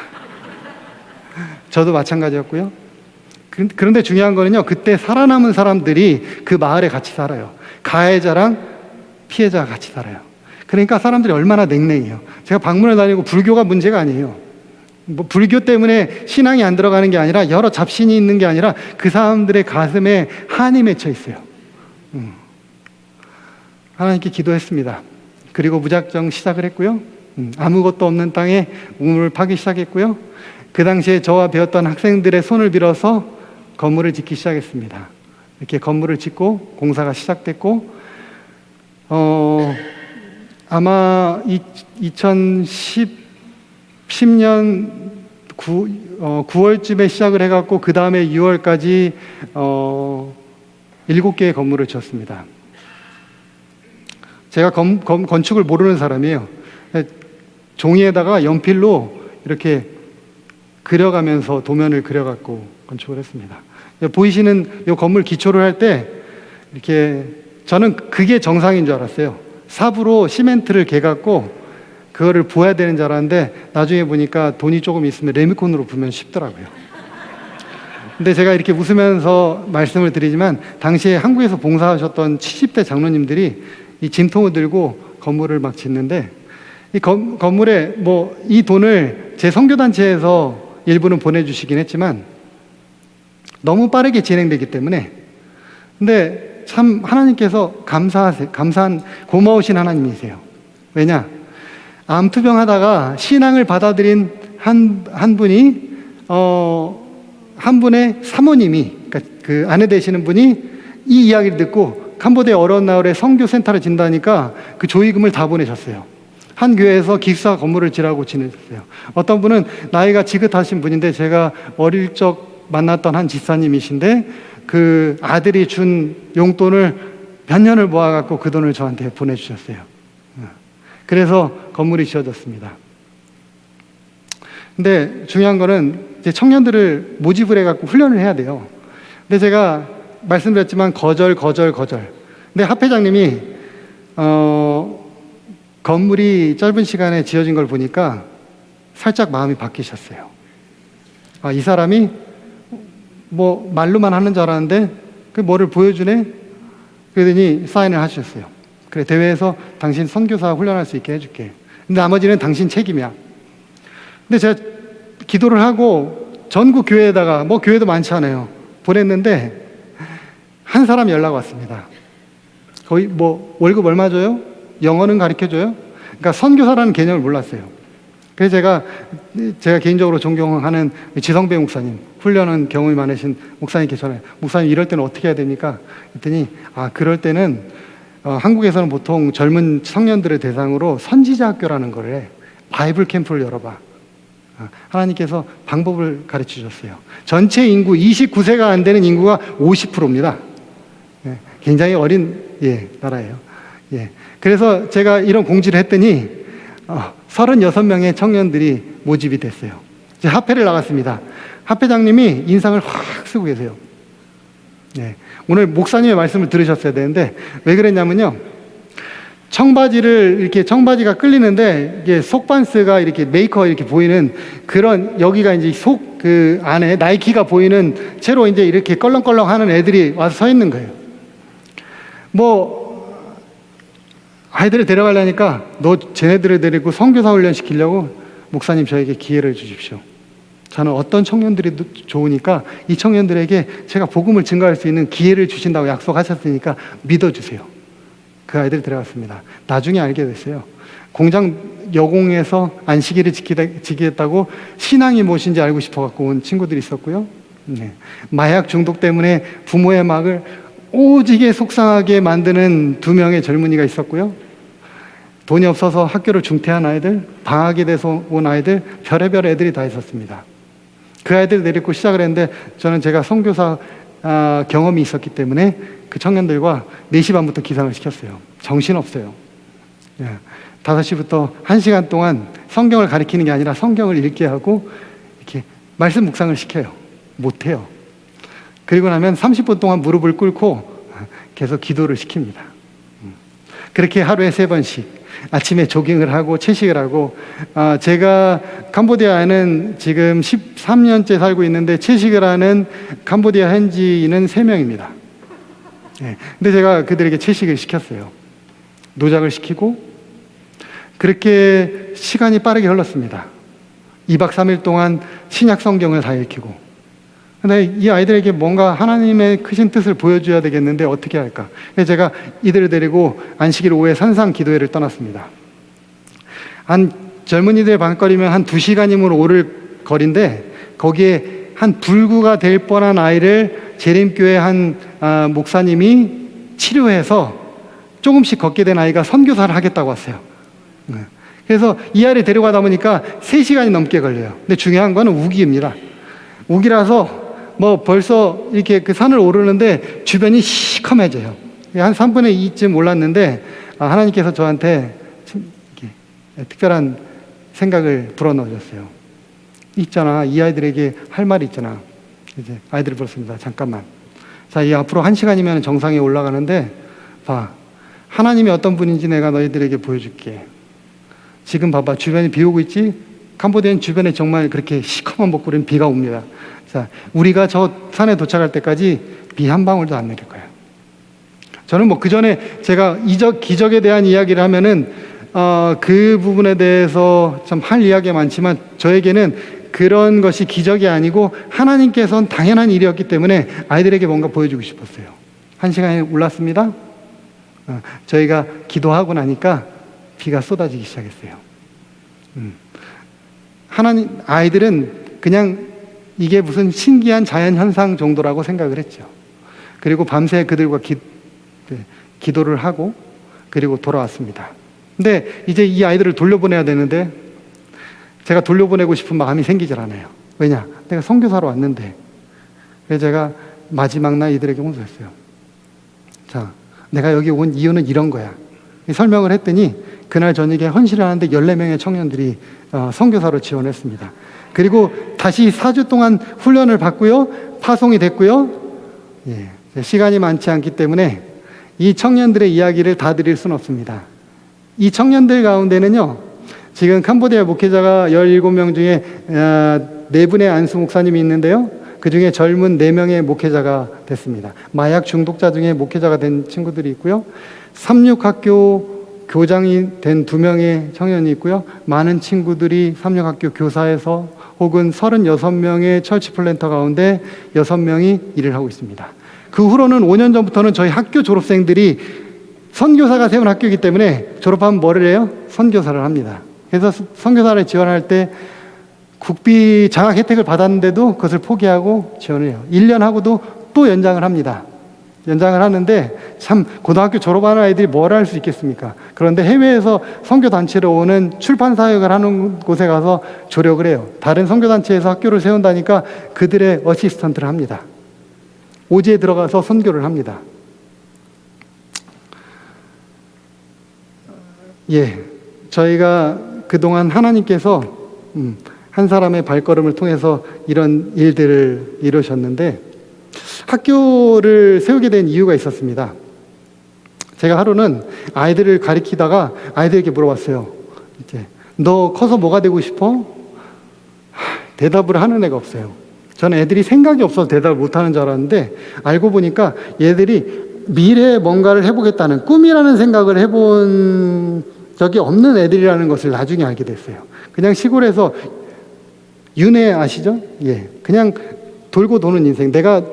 저도 마찬가지였고요. 그런데 중요한 거는요, 그때 살아남은 사람들이 그 마을에 같이 살아요. 가해자랑 피해자가 같이 살아요. 그러니까 사람들이 얼마나 냉랭해요. 제가 방문을 다니고 불교가 문제가 아니에요. 뭐 불교 때문에 신앙이 안 들어가는 게 아니라, 여러 잡신이 있는 게 아니라 그 사람들의 가슴에 한이 맺혀 있어요. 하나님께 기도했습니다. 그리고 무작정 시작을 했고요. 아무것도 없는 땅에 우물을 파기 시작했고요. 그 당시에 저와 배웠던 학생들의 손을 빌어서 건물을 짓기 시작했습니다. 이렇게 건물을 짓고 공사가 시작됐고, 아마 2010년 9월쯤에 시작을 해갖고 그 다음에 6월까지 7개의 건물을 지었습니다. 제가 건축을 모르는 사람이에요. 종이에다가 연필로 이렇게 그려가면서 도면을 그려갖고 건축을 했습니다. 보이시는 이 건물 기초를 할 때 이렇게, 저는 그게 정상인 줄 알았어요. 삽으로 시멘트를 개갖고 그거를 부어야 되는 줄 알았는데, 나중에 보니까 돈이 조금 있으면 레미콘으로 부으면 쉽더라고요. 근데 제가 이렇게 웃으면서 말씀을 드리지만, 당시에 한국에서 봉사하셨던 70대 장로님들이 이 진통을 들고 건물을 막 짓는데, 이 건물에 이 돈을 제 선교단체에서 일부는 보내주시긴 했지만 너무 빠르게 진행되기 때문에, 근데 참 하나님께서 고마우신 하나님이세요. 왜냐? 암투병 하다가 신앙을 받아들인 한 분이, 한 분의 사모님이, 그러니까 그 아내 되시는 분이 이 이야기를 듣고 캄보디아 어려운 나라에 선교센터를 진다니까 그 조의금을 다 보내셨어요. 한 교회에서 기숙사 건물을 지라고 지내셨어요. 어떤 분은 나이가 지긋하신 분인데 제가 어릴 적 만났던 한 집사님이신데 그 아들이 준 용돈을 몇 년을 모아갖고 그 돈을 저한테 보내주셨어요. 그래서 건물이 지어졌습니다. 근데 중요한 거는 이제 청년들을 모집을 해갖고 훈련을 해야 돼요. 근데 제가 말씀드렸지만 거절. 근데 합회장님이 건물이 짧은 시간에 지어진 걸 보니까 살짝 마음이 바뀌셨어요. 아, 이 사람이 뭐 말로만 하는 줄 알았는데 그 뭐를 보여주네? 그러더니 사인을 하셨어요. 그래, 대회에서 당신 선교사 훈련할 수 있게 해줄게. 근데 나머지는 당신 책임이야. 근데 제가 기도를 하고 전국 교회에다가, 뭐 교회도 많지 않아요, 보냈는데 한 사람 연락 왔습니다. 거의 뭐 월급 얼마 줘요? 영어는 가르쳐줘요? 그러니까 선교사라는 개념을 몰랐어요. 그래서 제가 개인적으로 존경하는 지성배 목사님, 훈련은 경험이 많으신 목사님께 전화해요. 목사님, 이럴 때는 어떻게 해야 됩니까? 그랬더니 그럴 때는 한국에서는 보통 젊은 청년들을 대상으로 선지자 학교라는 거를 해. 바이블 캠프를 열어봐. 하나님께서 방법을 가르쳐 주셨어요. 전체 인구 29세가 안 되는 인구가 50%입니다. 굉장히 어린 나라예요. 그래서 제가 이런 공지를 했더니 36명의 청년들이 모집이 됐어요. 이제 합회를 나갔습니다. 합회장님이 인상을 확 쓰고 계세요. 오늘 목사님의 말씀을 들으셨어야 되는데 왜 그랬냐면요, 청바지가 끌리는데 이게 속반스가 이렇게 메이커 이렇게 보이는 그런, 여기가 이제 속 그 안에 나이키가 보이는 채로 이제 이렇게 껄렁껄렁 하는 애들이 와서 서 있는 거예요. 뭐 아이들을 데려가려니까 쟤네들을 데리고 선교사 훈련 시키려고, 목사님 저에게 기회를 주십시오. 저는 어떤 청년들이 좋으니까 이 청년들에게 제가 복음을 증거할 수 있는 기회를 주신다고 약속하셨으니까 믿어주세요. 그 아이들이 들어갔습니다. 나중에 알게 됐어요. 공장 여공에서 안식일을 지키겠다고 신앙이 무엇인지 알고 싶어갖고 온 친구들이 있었고요. 마약 중독 때문에 부모의 막을 오지게 속상하게 만드는 2명의 젊은이가 있었고요. 돈이 없어서 학교를 중퇴한 아이들, 방학이 돼서 온 아이들, 별의별 애들이 다 있었습니다. 그 아이들 데리고 시작을 했는데 저는 제가 선교사 경험이 있었기 때문에 그 청년들과 4시 반부터 기상을 시켰어요. 정신없어요. 5시부터 1시간 동안 성경을 가리키는 게 아니라 성경을 읽게 하고 이렇게 말씀 묵상을 시켜요. 못해요. 그리고 나면 30분 동안 무릎을 꿇고 계속 기도를 시킵니다. 그렇게 하루에 3번씩 아침에 조깅을 하고 채식을 하고, 제가 캄보디아에는 지금 13년째 살고 있는데 채식을 하는 캄보디아 현지인은 3명입니다. 근데 제가 그들에게 채식을 시켰어요. 노작을 시키고, 그렇게 시간이 빠르게 흘렀습니다. 2박 3일 동안 신약 성경을 다 읽히고. 근데 이 아이들에게 뭔가 하나님의 크신 뜻을 보여줘야 되겠는데 어떻게 할까? 그래서 제가 이들을 데리고 안식일 오후에 산상 기도회를 떠났습니다. 한 젊은이들 반거리면 한 2시간이면 오를 거리인데, 거기에 한 불구가 될 뻔한 아이를 재림교회 한 목사님이 치료해서 조금씩 걷게 된 아이가 선교사를 하겠다고 왔어요. 그래서 이 아이를 데려가다 보니까 3시간이 넘게 걸려요. 근데 중요한 거는 우기입니다. 우기라서 뭐 벌써 이렇게 그 산을 오르는데 주변이 시커매져요. 한 3분의 2쯤 올랐는데 하나님께서 저한테 특별한 생각을 불어넣으셨어요. 있잖아, 이 아이들에게 할 말이 있잖아. 이제 아이들이 불렀습니다. 잠깐만. 자, 이 앞으로 1시간이면 정상에 올라가는데 봐. 하나님이 어떤 분인지 내가 너희들에게 보여줄게. 지금 봐봐. 주변이 비 오고 있지? 캄보디아는 주변에 정말 그렇게 시커먼 먹구름 비가 옵니다. 자, 우리가 저 산에 도착할 때까지 비 한 방울도 안 내릴 거야. 저는 뭐 그 전에 제가 기적에 대한 이야기를 하면은 그 부분에 대해서 참 할 이야기가 많지만 저에게는 그런 것이 기적이 아니고 하나님께서는 당연한 일이었기 때문에 아이들에게 뭔가 보여주고 싶었어요. 1시간이 올랐습니다. 저희가 기도하고 나니까 비가 쏟아지기 시작했어요. 아이들은 그냥 이게 무슨 신기한 자연 현상 정도라고 생각을 했죠. 그리고 밤새 그들과 기도를 하고 그리고 돌아왔습니다. 근데 이제 이 아이들을 돌려보내야 되는데 제가 돌려보내고 싶은 마음이 생기질 않아요. 왜냐? 내가 선교사로 왔는데. 그래서 제가 마지막 날 이들에게 혼소했어요. 자, 내가 여기 온 이유는 이런 거야. 설명을 했더니 그날 저녁에 헌신을 하는데 14명의 청년들이 선교사로 지원했습니다. 그리고 다시 4주 동안 훈련을 받고요. 파송이 됐고요. 예, 시간이 많지 않기 때문에 이 청년들의 이야기를 다 드릴 수는 없습니다. 이 청년들 가운데는요, 지금 캄보디아 목회자가 17명 중에 4분의 안수 목사님이 있는데요. 그 중에 젊은 4명의 목회자가 됐습니다. 마약 중독자 중에 목회자가 된 친구들이 있고요. 삼육학교 교장이 된 2명의 청년이 있고요. 많은 친구들이 삼육학교 교사에서 혹은 36명의 철치 플랜터 가운데 6명이 일을 하고 있습니다. 그 후로는 5년 전부터는 저희 학교 졸업생들이 선교사가 세운 학교이기 때문에 졸업하면 뭐를 해요? 선교사를 합니다. 그래서 선교사를 지원할 때 국비 장학 혜택을 받았는데도 그것을 포기하고 지원을 해요. 1년 하고도 또 연장을 합니다. 연장을 하는데 참 고등학교 졸업하는 아이들이 뭘 할 수 있겠습니까? 그런데 해외에서 선교단체로 오는 출판 사역을 하는 곳에 가서 조력을 해요. 다른 선교단체에서 학교를 세운다니까 그들의 어시스턴트를 합니다. 오지에 들어가서 선교를 합니다. 예, 저희가 그동안 하나님께서 한 사람의 발걸음을 통해서 이런 일들을 이루셨는데 학교를 세우게 된 이유가 있었습니다. 제가 하루는 아이들을 가리키다가 아이들에게 물어봤어요. 이제 너 커서 뭐가 되고 싶어? 대답을 하는 애가 없어요. 저는 애들이 생각이 없어서 대답을 못하는 줄 알았는데 알고 보니까 얘들이 미래에 뭔가를 해보겠다는 꿈이라는 생각을 해본 적이 없는 애들이라는 것을 나중에 알게 됐어요. 그냥 시골에서 윤회 아시죠? 예, 그냥 돌고 도는 인생. 내가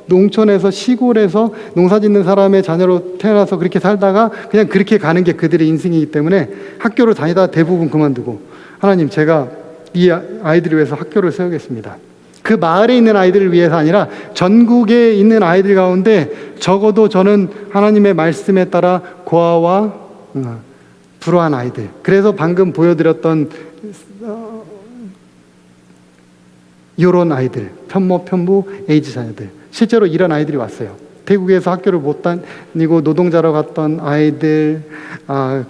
농촌에서 시골에서 농사 짓는 사람의 자녀로 태어나서 그렇게 살다가 그냥 그렇게 가는 게 그들의 인생이기 때문에 학교를 다니다 대부분 그만두고 하나님 제가 이 아이들을 위해서 학교를 세우겠습니다. 그 마을에 있는 아이들을 위해서 아니라 전국에 있는 아이들 가운데 적어도 저는 하나님의 말씀에 따라 고아와 불우한 아이들, 그래서 방금 보여드렸던 이런 아이들, 편모, 편부, 에이즈 자녀들, 실제로 이런 아이들이 왔어요. 태국에서 학교를 못 다니고 노동자로 갔던 아이들,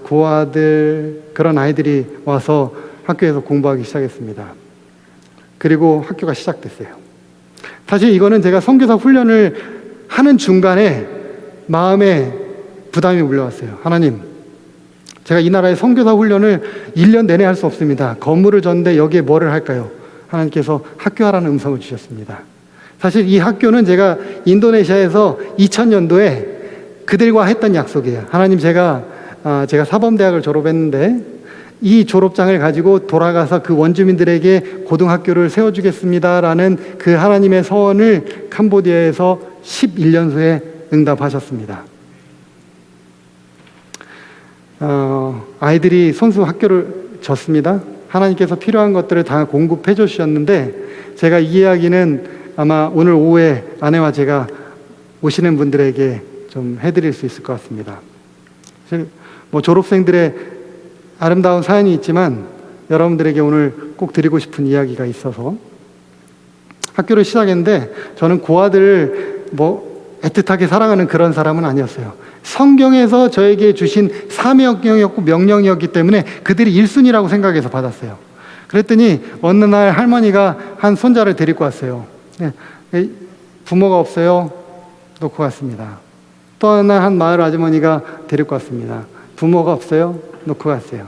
고아들, 그런 아이들이 와서 학교에서 공부하기 시작했습니다. 그리고 학교가 시작됐어요. 사실 이거는 제가 선교사 훈련을 하는 중간에 마음에 부담이 물려왔어요. 하나님, 제가 이 나라의 선교사 훈련을 1년 내내 할 수 없습니다. 건물을 졌는데 여기에 뭐를 할까요? 하나님께서 학교하라는 음성을 주셨습니다. 사실 이 학교는 제가 인도네시아에서 2000년도에 그들과 했던 약속이에요. 하나님, 제가 사범대학을 졸업했는데 이 졸업장을 가지고 돌아가서 그 원주민들에게 고등학교를 세워주겠습니다라는 그 하나님의 서원을 캄보디아에서 11년 후에 응답하셨습니다. 아이들이 손수 학교를 졌습니다. 하나님께서 필요한 것들을 다 공급해 주셨는데 제가 이 이야기는 아마 오늘 오후에 아내와 제가 오시는 분들에게 좀 해드릴 수 있을 것 같습니다. 뭐 졸업생들의 아름다운 사연이 있지만 여러분들에게 오늘 꼭 드리고 싶은 이야기가 있어서 학교를 시작했는데 저는 고아들을 뭐 애틋하게 사랑하는 그런 사람은 아니었어요. 성경에서 저에게 주신 사명이었고 명령이었기 때문에 그들이 1순위라고 생각해서 받았어요. 그랬더니 어느 날 할머니가 한 손자를 데리고 왔어요. 부모가 없어요. 놓고 갔습니다. 또 하나 한 마을 아주머니가 데리고 왔습니다. 부모가 없어요. 놓고 갔어요.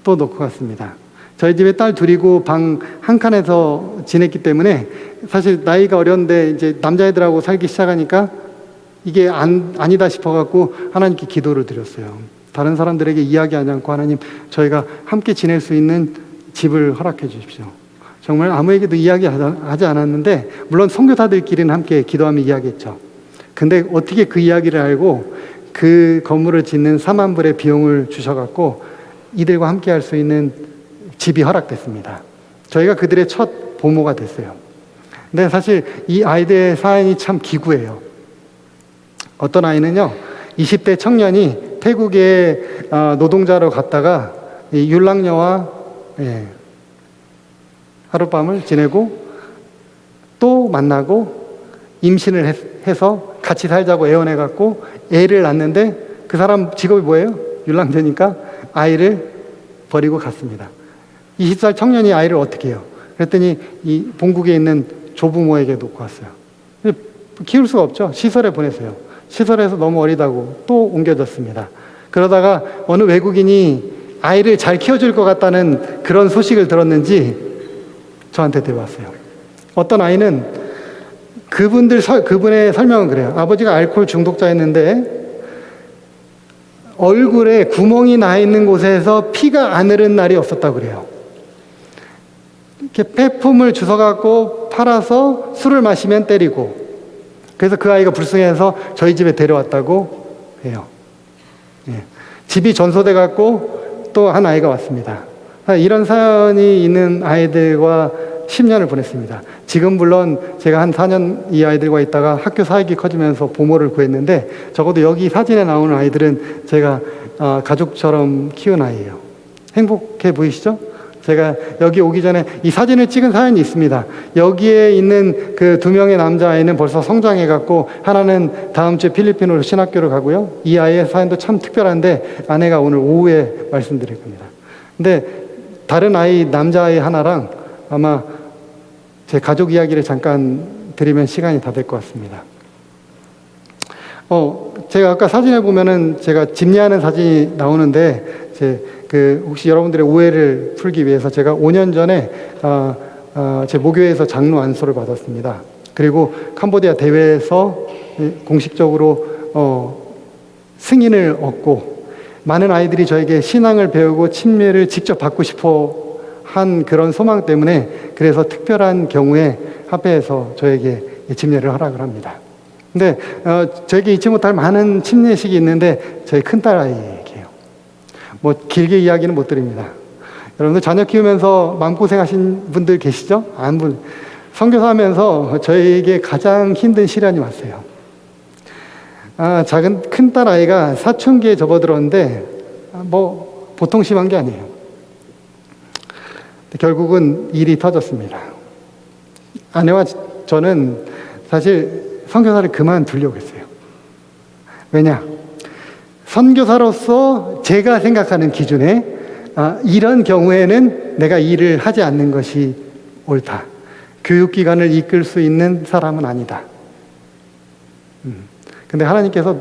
또 놓고 갔습니다. 저희 집에 딸 둘이고 방 한 칸에서 지냈기 때문에 사실 나이가 어렸는데 이제 남자애들하고 살기 시작하니까 이게 아니다 싶어갖고 하나님께 기도를 드렸어요. 다른 사람들에게 이야기하지 않고 하나님, 저희가 함께 지낼 수 있는 집을 허락해 주십시오. 정말 아무에게도 이야기하지 않았는데 물론 선교사들끼리는 함께 기도하며 이야기했죠. 근데 어떻게 그 이야기를 알고 그 건물을 짓는 4만 불의 비용을 주셔갖고 이들과 함께 할 수 있는 집이 허락됐습니다. 저희가 그들의 첫 보모가 됐어요. 근데 사실 이 아이들의 사연이 참 기구해요. 어떤 아이는요, 20대 청년이 태국의 노동자로 갔다가 이 율랑녀와 하룻밤을 지내고 또 만나고 임신을 해서 같이 살자고 애원해갖고 애를 낳는데 그 사람 직업이 뭐예요? 율랑녀니까 아이를 버리고 갔습니다. 20살 청년이 아이를 어떻게 해요? 그랬더니 이 본국에 있는 조부모에게 놓고 왔어요. 키울 수가 없죠. 시설에 보냈어요. 시설에서 너무 어리다고 또 옮겨졌습니다. 그러다가 어느 외국인이 아이를 잘 키워줄 것 같다는 그런 소식을 들었는지 저한테 데려왔어요. 어떤 아이는 그분의 설명은 그래요. 아버지가 알코올 중독자였는데 얼굴에 구멍이 나 있는 곳에서 피가 안 흐른 날이 없었다고 그래요. 이렇게 폐품을 주워갖고 팔아서 술을 마시면 때리고, 그래서 그 아이가 불쌍해서 저희 집에 데려왔다고 해요. 집이 전소돼 갖고 또 한 아이가 왔습니다. 이런 사연이 있는 아이들과 10년을 보냈습니다. 지금 물론 제가 한 4년 이 아이들과 있다가 학교 사역이 커지면서 부모를 구했는데, 적어도 여기 사진에 나오는 아이들은 제가 가족처럼 키운 아이예요. 행복해 보이시죠? 제가 여기 오기 전에 이 사진을 찍은 사연이 있습니다. 여기에 있는 그 2명의 남자아이는 벌써 성장해갖고 하나는 다음 주에 필리핀으로 신학교를 가고요. 이 아이의 사연도 참 특별한데 아내가 오늘 오후에 말씀드릴 겁니다. 근데 다른 아이, 남자아이 하나랑 아마 제 가족 이야기를 잠깐 드리면 시간이 다 될 것 같습니다. 제가 아까 사진을 보면은 제가 집례하는 사진이 나오는데, 혹시 여러분들의 오해를 풀기 위해서 제가 5년 전에 제 모교회에서 장로 안수를 받았습니다. 그리고 캄보디아 대회에서 공식적으로 승인을 얻고, 많은 아이들이 저에게 신앙을 배우고 침례를 직접 받고 싶어 한 그런 소망 때문에, 그래서 특별한 경우에 합회에서 저에게 침례를 허락을 합니다. 근데 저에게 잊지 못할 많은 침례식이 있는데 저희 큰딸 아이에게요. 뭐 길게 이야기는 못 드립니다. 여러분들 자녀 키우면서 마음고생하신 분들 계시죠? 선교사 하면서 저에게 가장 힘든 시련이 왔어요. 작은 큰딸 아이가 사춘기에 접어들었는데 뭐 보통 심한 게 아니에요. 결국은 일이 터졌습니다. 아내와 저는 사실 선교사를 그만두려고 했어요. 왜냐? 선교사로서 제가 생각하는 기준에 이런 경우에는 내가 일을 하지 않는 것이 옳다. 교육기관을 이끌 수 있는 사람은 아니다. 근데 하나님께서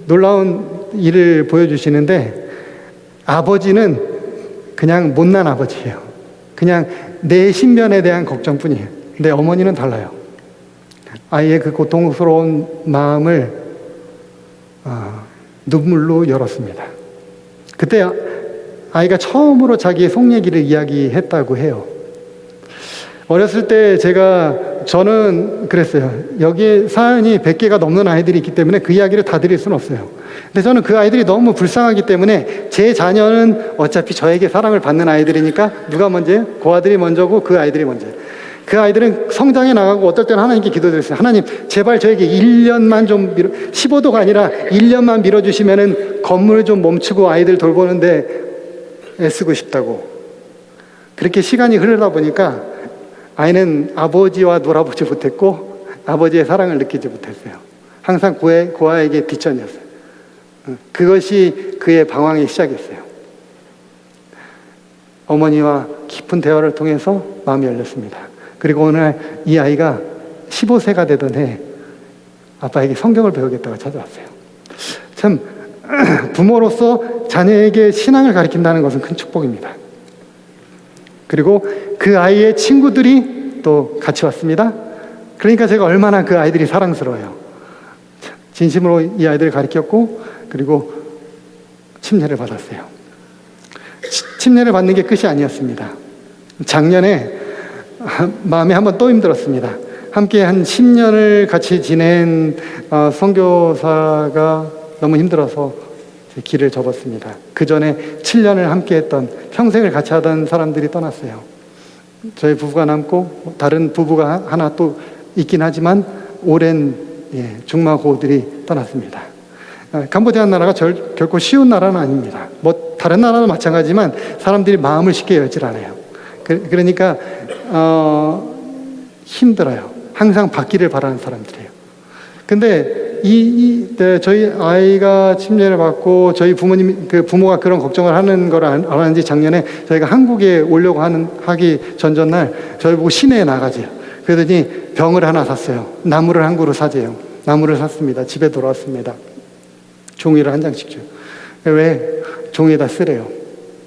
놀라운 일을 보여주시는데, 아버지는 그냥 못난 아버지예요. 그냥 내 신변에 대한 걱정뿐이에요. 근데 어머니는 달라요. 아이의 그 고통스러운 마음을 눈물로 열었습니다. 그때 아이가 처음으로 자기의 속 얘기를 이야기했다고 해요. 어렸을 때 저는 그랬어요. 여기 사연이 100개가 넘는 아이들이 있기 때문에 그 이야기를 다 드릴 수는 없어요. 근데 저는 그 아이들이 너무 불쌍하기 때문에 제 자녀는 어차피 저에게 사랑을 받는 아이들이니까 누가 먼저예요? 그 아들이 먼저고 그 아이들이 먼저예요. 그 아이들은 성장해 나가고 어떨 때는 하나님께 기도드렸어요. 하나님, 제발 저에게 1년만 좀 15도가 아니라 1년만 밀어주시면은 건물을 좀 멈추고 아이들 돌보는데 애쓰고 싶다고. 그렇게 시간이 흐르다 보니까 아이는 아버지와 놀아보지 못했고 아버지의 사랑을 느끼지 못했어요. 항상 고아에게 뒷전이었어요. 그것이 그의 방황의 시작이었어요. 어머니와 깊은 대화를 통해서 마음이 열렸습니다. 그리고 어느 날 이 아이가 15세가 되던 해 아빠에게 성경을 배우겠다고 찾아왔어요. 참 부모로서 자녀에게 신앙을 가르친다는 것은 큰 축복입니다. 그리고 그 아이의 친구들이 또 같이 왔습니다. 그러니까 제가 얼마나 그 아이들이 사랑스러워요. 진심으로 이 아이들을 가르쳤고, 그리고 침례를 받았어요. 침례를 받는 게 끝이 아니었습니다. 작년에 마음이 한번 또 힘들었습니다. 함께 한 10년을 같이 지낸 선교사가 너무 힘들어서 길을 접었습니다. 그 전에 7년을 함께 했던, 평생을 같이 하던 사람들이 떠났어요. 저희 부부가 남고 다른 부부가 하나 또 있긴 하지만 오랜 중마고들이 떠났습니다. 캄보디아 나라가 결코 쉬운 나라는 아닙니다. 뭐 다른 나라도 마찬가지지만 사람들이 마음을 쉽게 열질 않아요. 그러니까 힘들어요. 항상 받기를 바라는 사람들이에요. 근데 저희 아이가 침례를 받고 저희 부모가 그런 걱정을 하는 걸 알았는지 작년에 저희가 한국에 오려고 하기 전날 저희 보고 시내에 나가재요. 그러더니 병을 하나 샀어요. 나무를 한 그루 사재요. 나무를 샀습니다. 집에 돌아왔습니다. 종이를 한 장씩 줘요. 왜? 종이에다 쓰래요.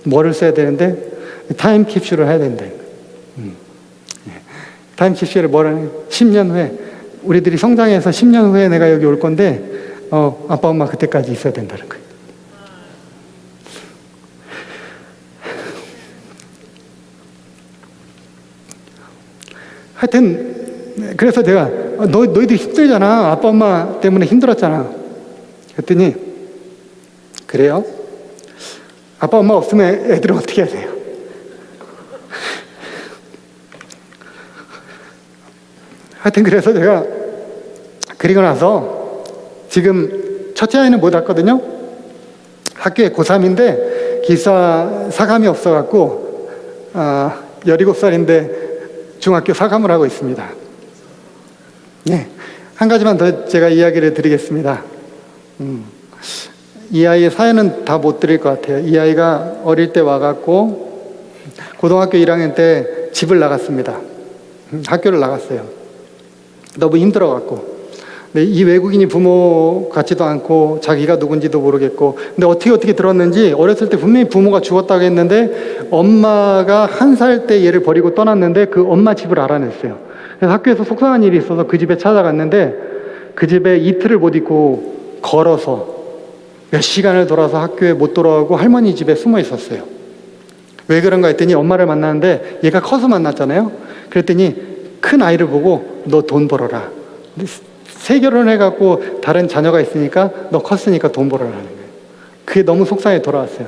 뭐를 써야 되는데? 타임 캡슐을 해야 된대. 타임 캡슐을 뭐라는? 10년 후에 우리들이 성장해서 10년 후에 내가 여기 올 건데 아빠 엄마 그때까지 있어야 된다는 거예요. 하여튼 그래서 내가 너희들 힘들잖아. 아빠 엄마 때문에 힘들었잖아. 그랬더니 그래요? 아빠 엄마 없으면 애들은 어떻게 해야 돼요? 하여튼 그래서 제가 그리고 나서 지금 첫째 아이는 못 왔거든요. 학교에 고3인데 기사 사감이 없어갖고 17살인데 중학교 사감을 하고 있습니다. 네, 한 가지만 더 제가 이야기를 드리겠습니다. 이 아이의 사연은 다 못 드릴 것 같아요. 이 아이가 어릴 때 와갖고 고등학교 1학년 때 집을 나갔습니다. 학교를 나갔어요. 너무 힘들어갖고. 근데 이 외국인이 부모 같지도 않고 자기가 누군지도 모르겠고, 근데 어떻게 들었는지 어렸을 때 분명히 부모가 죽었다고 했는데 엄마가 1살 때 얘를 버리고 떠났는데 그 엄마 집을 알아냈어요. 그래서 학교에서 속상한 일이 있어서 그 집에 찾아갔는데 그 집에 이틀을 못 있고 걸어서 몇 시간을 돌아서 학교에 못 돌아오고 할머니 집에 숨어 있었어요. 왜 그런가 했더니 엄마를 만나는데 얘가 커서 만났잖아요. 그랬더니 큰 아이를 보고 너 돈 벌어라. 새 결혼해갖고 다른 자녀가 있으니까 너 컸으니까 돈 벌어라 하는 거예요. 그게 너무 속상해 돌아왔어요.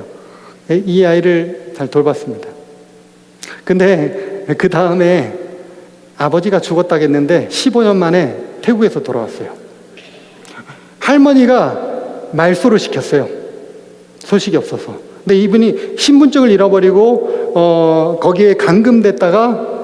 이 아이를 잘 돌봤습니다. 근데 그 다음에 아버지가 죽었다겠는데 15년 만에 태국에서 돌아왔어요. 할머니가 말소를 시켰어요. 소식이 없어서. 근데 이분이 신분증을 잃어버리고 거기에 감금됐다가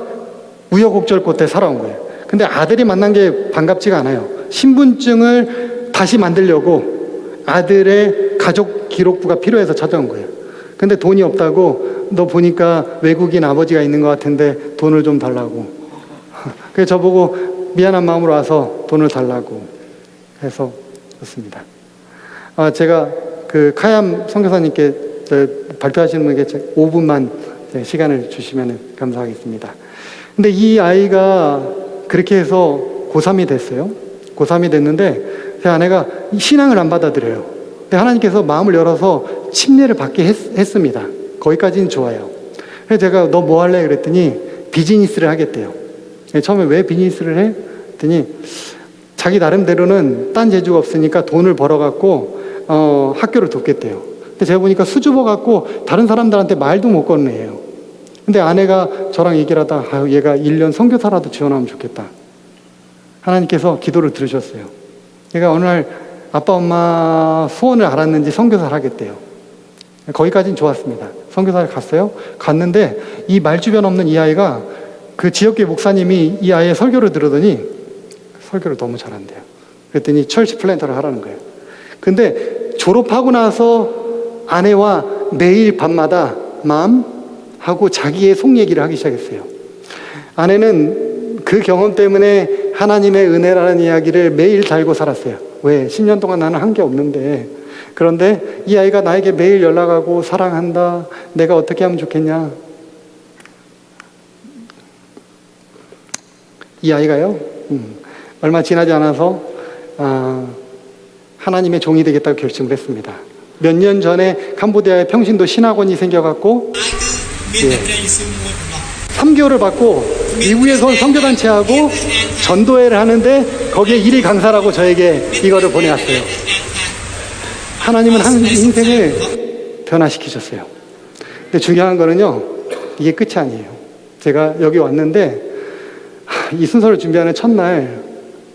우여곡절 끝에 살아온 거예요. 근데 아들이 만난 게 반갑지가 않아요. 신분증을 다시 만들려고 아들의 가족 기록부가 필요해서 찾아온 거예요. 근데 돈이 없다고 너 보니까 외국인 아버지가 있는 것 같은데 돈을 좀 달라고. 그래서 저보고 미안한 마음으로 와서 돈을 달라고 해서 그렇습니다. 제가 그 카얌 선교사님께 발표하시는 분에게 5분만 시간을 주시면 감사하겠습니다. 근데 이 아이가 그렇게 해서 고3이 됐어요. 고3이 됐는데 제 아내가 신앙을 안 받아들여요. 근데 하나님께서 마음을 열어서 침례를 받게 했습니다. 거기까지는 좋아요. 그래서 제가 너 뭐 할래? 그랬더니 비즈니스를 하겠대요. 처음에 왜 비즈니스를 해? 그랬더니 자기 나름대로는 딴 재주가 없으니까 돈을 벌어갖고 학교를 돕겠대요. 근데 제가 보니까 수줍어 갖고 다른 사람들한테 말도 못 거는 애예요. 근데 아내가 저랑 얘기를 하다 얘가 1년 선교사라도 지원하면 좋겠다. 하나님께서 기도를 들으셨어요. 얘가 어느 날 아빠 엄마 소원을 알았는지 선교사를 하겠대요. 거기까지는 좋았습니다. 선교사를 갔어요. 갔는데 이 말주변 없는 이 아이가 그 지역교회 목사님이 이 아이의 설교를 들으더니 설교를 너무 잘한대요. 그랬더니 철치 플랜터를 하라는 거예요. 근데 졸업하고 나서 아내와 매일 밤마다 하고 자기의 속 얘기를 하기 시작했어요. 아내는 그 경험 때문에 하나님의 은혜라는 이야기를 매일 달고 살았어요. 왜? 10년 동안 나는 한 게 없는데. 그런데 이 아이가 나에게 매일 연락하고 사랑한다. 내가 어떻게 하면 좋겠냐. 이 아이가요. 얼마 지나지 않아서 하나님의 종이 되겠다고 결심을 했습니다. 몇 년 전에 캄보디아에 평신도 신학원이 생겨갖고 3개월을 받고 미국에서 선교단체하고 전도회를 하는데 거기에 일일 강사라고 저에게 이거를 보내왔어요. 하나님은 한 인생을 변화시키셨어요. 근데 중요한 거는요, 이게 끝이 아니에요. 제가 여기 왔는데 이 순서를 준비하는 첫날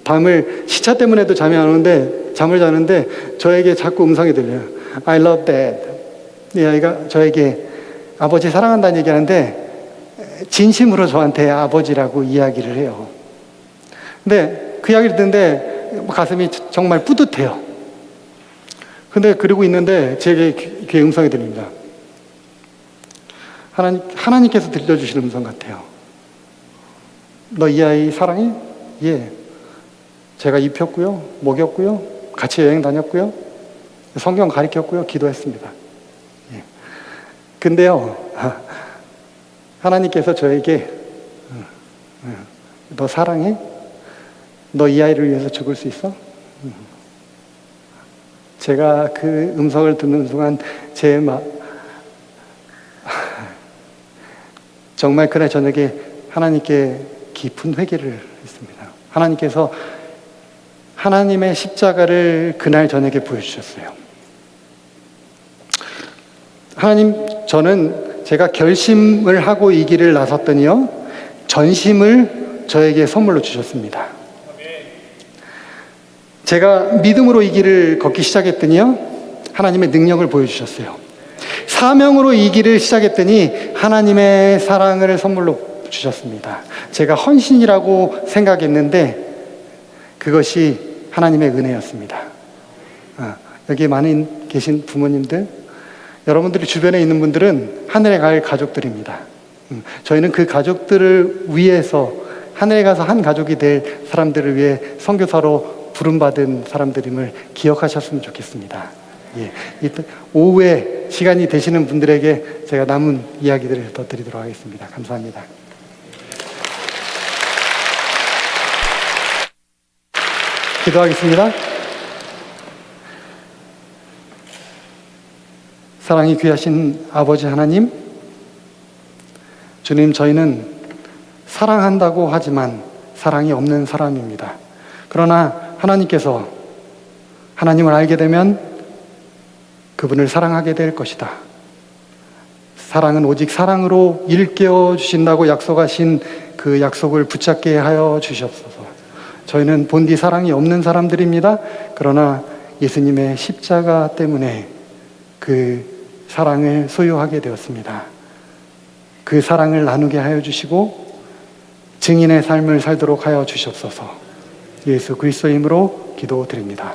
밤을 시차 때문에도 잠이 안 오는데 잠을 자는데 저에게 자꾸 음성이 들려요. I love dad. 이 아이가 저에게 아버지 사랑한다는 얘기하는데 진심으로 저한테 아버지라고 이야기를 해요. 근데 그 이야기를 듣는데 가슴이 정말 뿌듯해요. 근데 그러고 있는데 제게 귀에 음성이 들립니다. 하나님께서 들려주신 음성 같아요. 너 이 아이 사랑해? 예. 제가 입혔고요, 먹였고요, 같이 여행 다녔고요, 성경 가르쳤고요, 기도했습니다. 예. 근데요, 하나님께서 저에게 너 사랑해? 너 이 아이를 위해서 죽을 수 있어? 제가 그 음성을 듣는 순간 제 정말 그날 저녁에 하나님께 깊은 회개를 했습니다. 하나님께서 하나님의 십자가를 그날 저녁에 보여주셨어요. 하나님, 저는 제가 결심을 하고 이 길을 나섰더니요, 전심을 저에게 선물로 주셨습니다. 제가 믿음으로 이 길을 걷기 시작했더니요, 하나님의 능력을 보여주셨어요. 사명으로 이 길을 시작했더니 하나님의 사랑을 선물로 주셨습니다. 제가 헌신이라고 생각했는데 그것이 하나님의 은혜였습니다. 여기 많은 계신 부모님들, 여러분들이 주변에 있는 분들은 하늘에 갈 가족들입니다. 저희는 그 가족들을 위해서 하늘에 가서 한 가족이 될 사람들을 위해 선교사로 부름받은 사람들임을 기억하셨으면 좋겠습니다. 예, 오후에 시간이 되시는 분들에게 제가 남은 이야기들을 더 드리도록 하겠습니다. 감사합니다. 기도하겠습니다. 사랑이 귀하신 아버지 하나님, 주님, 저희는 사랑한다고 하지만 사랑이 없는 사람입니다. 그러나 하나님께서 하나님을 알게 되면 그분을 사랑하게 될 것이다. 사랑은 오직 사랑으로 일깨워 주신다고 약속하신 그 약속을 붙잡게 하여 주시옵소서. 저희는 본디 사랑이 없는 사람들입니다. 그러나 예수님의 십자가 때문에 그 사랑을 소유하게 되었습니다. 그 사랑을 나누게 하여 주시고 증인의 삶을 살도록 하여 주시옵소서. 예수 그리스도의 이름으로 기도드립니다.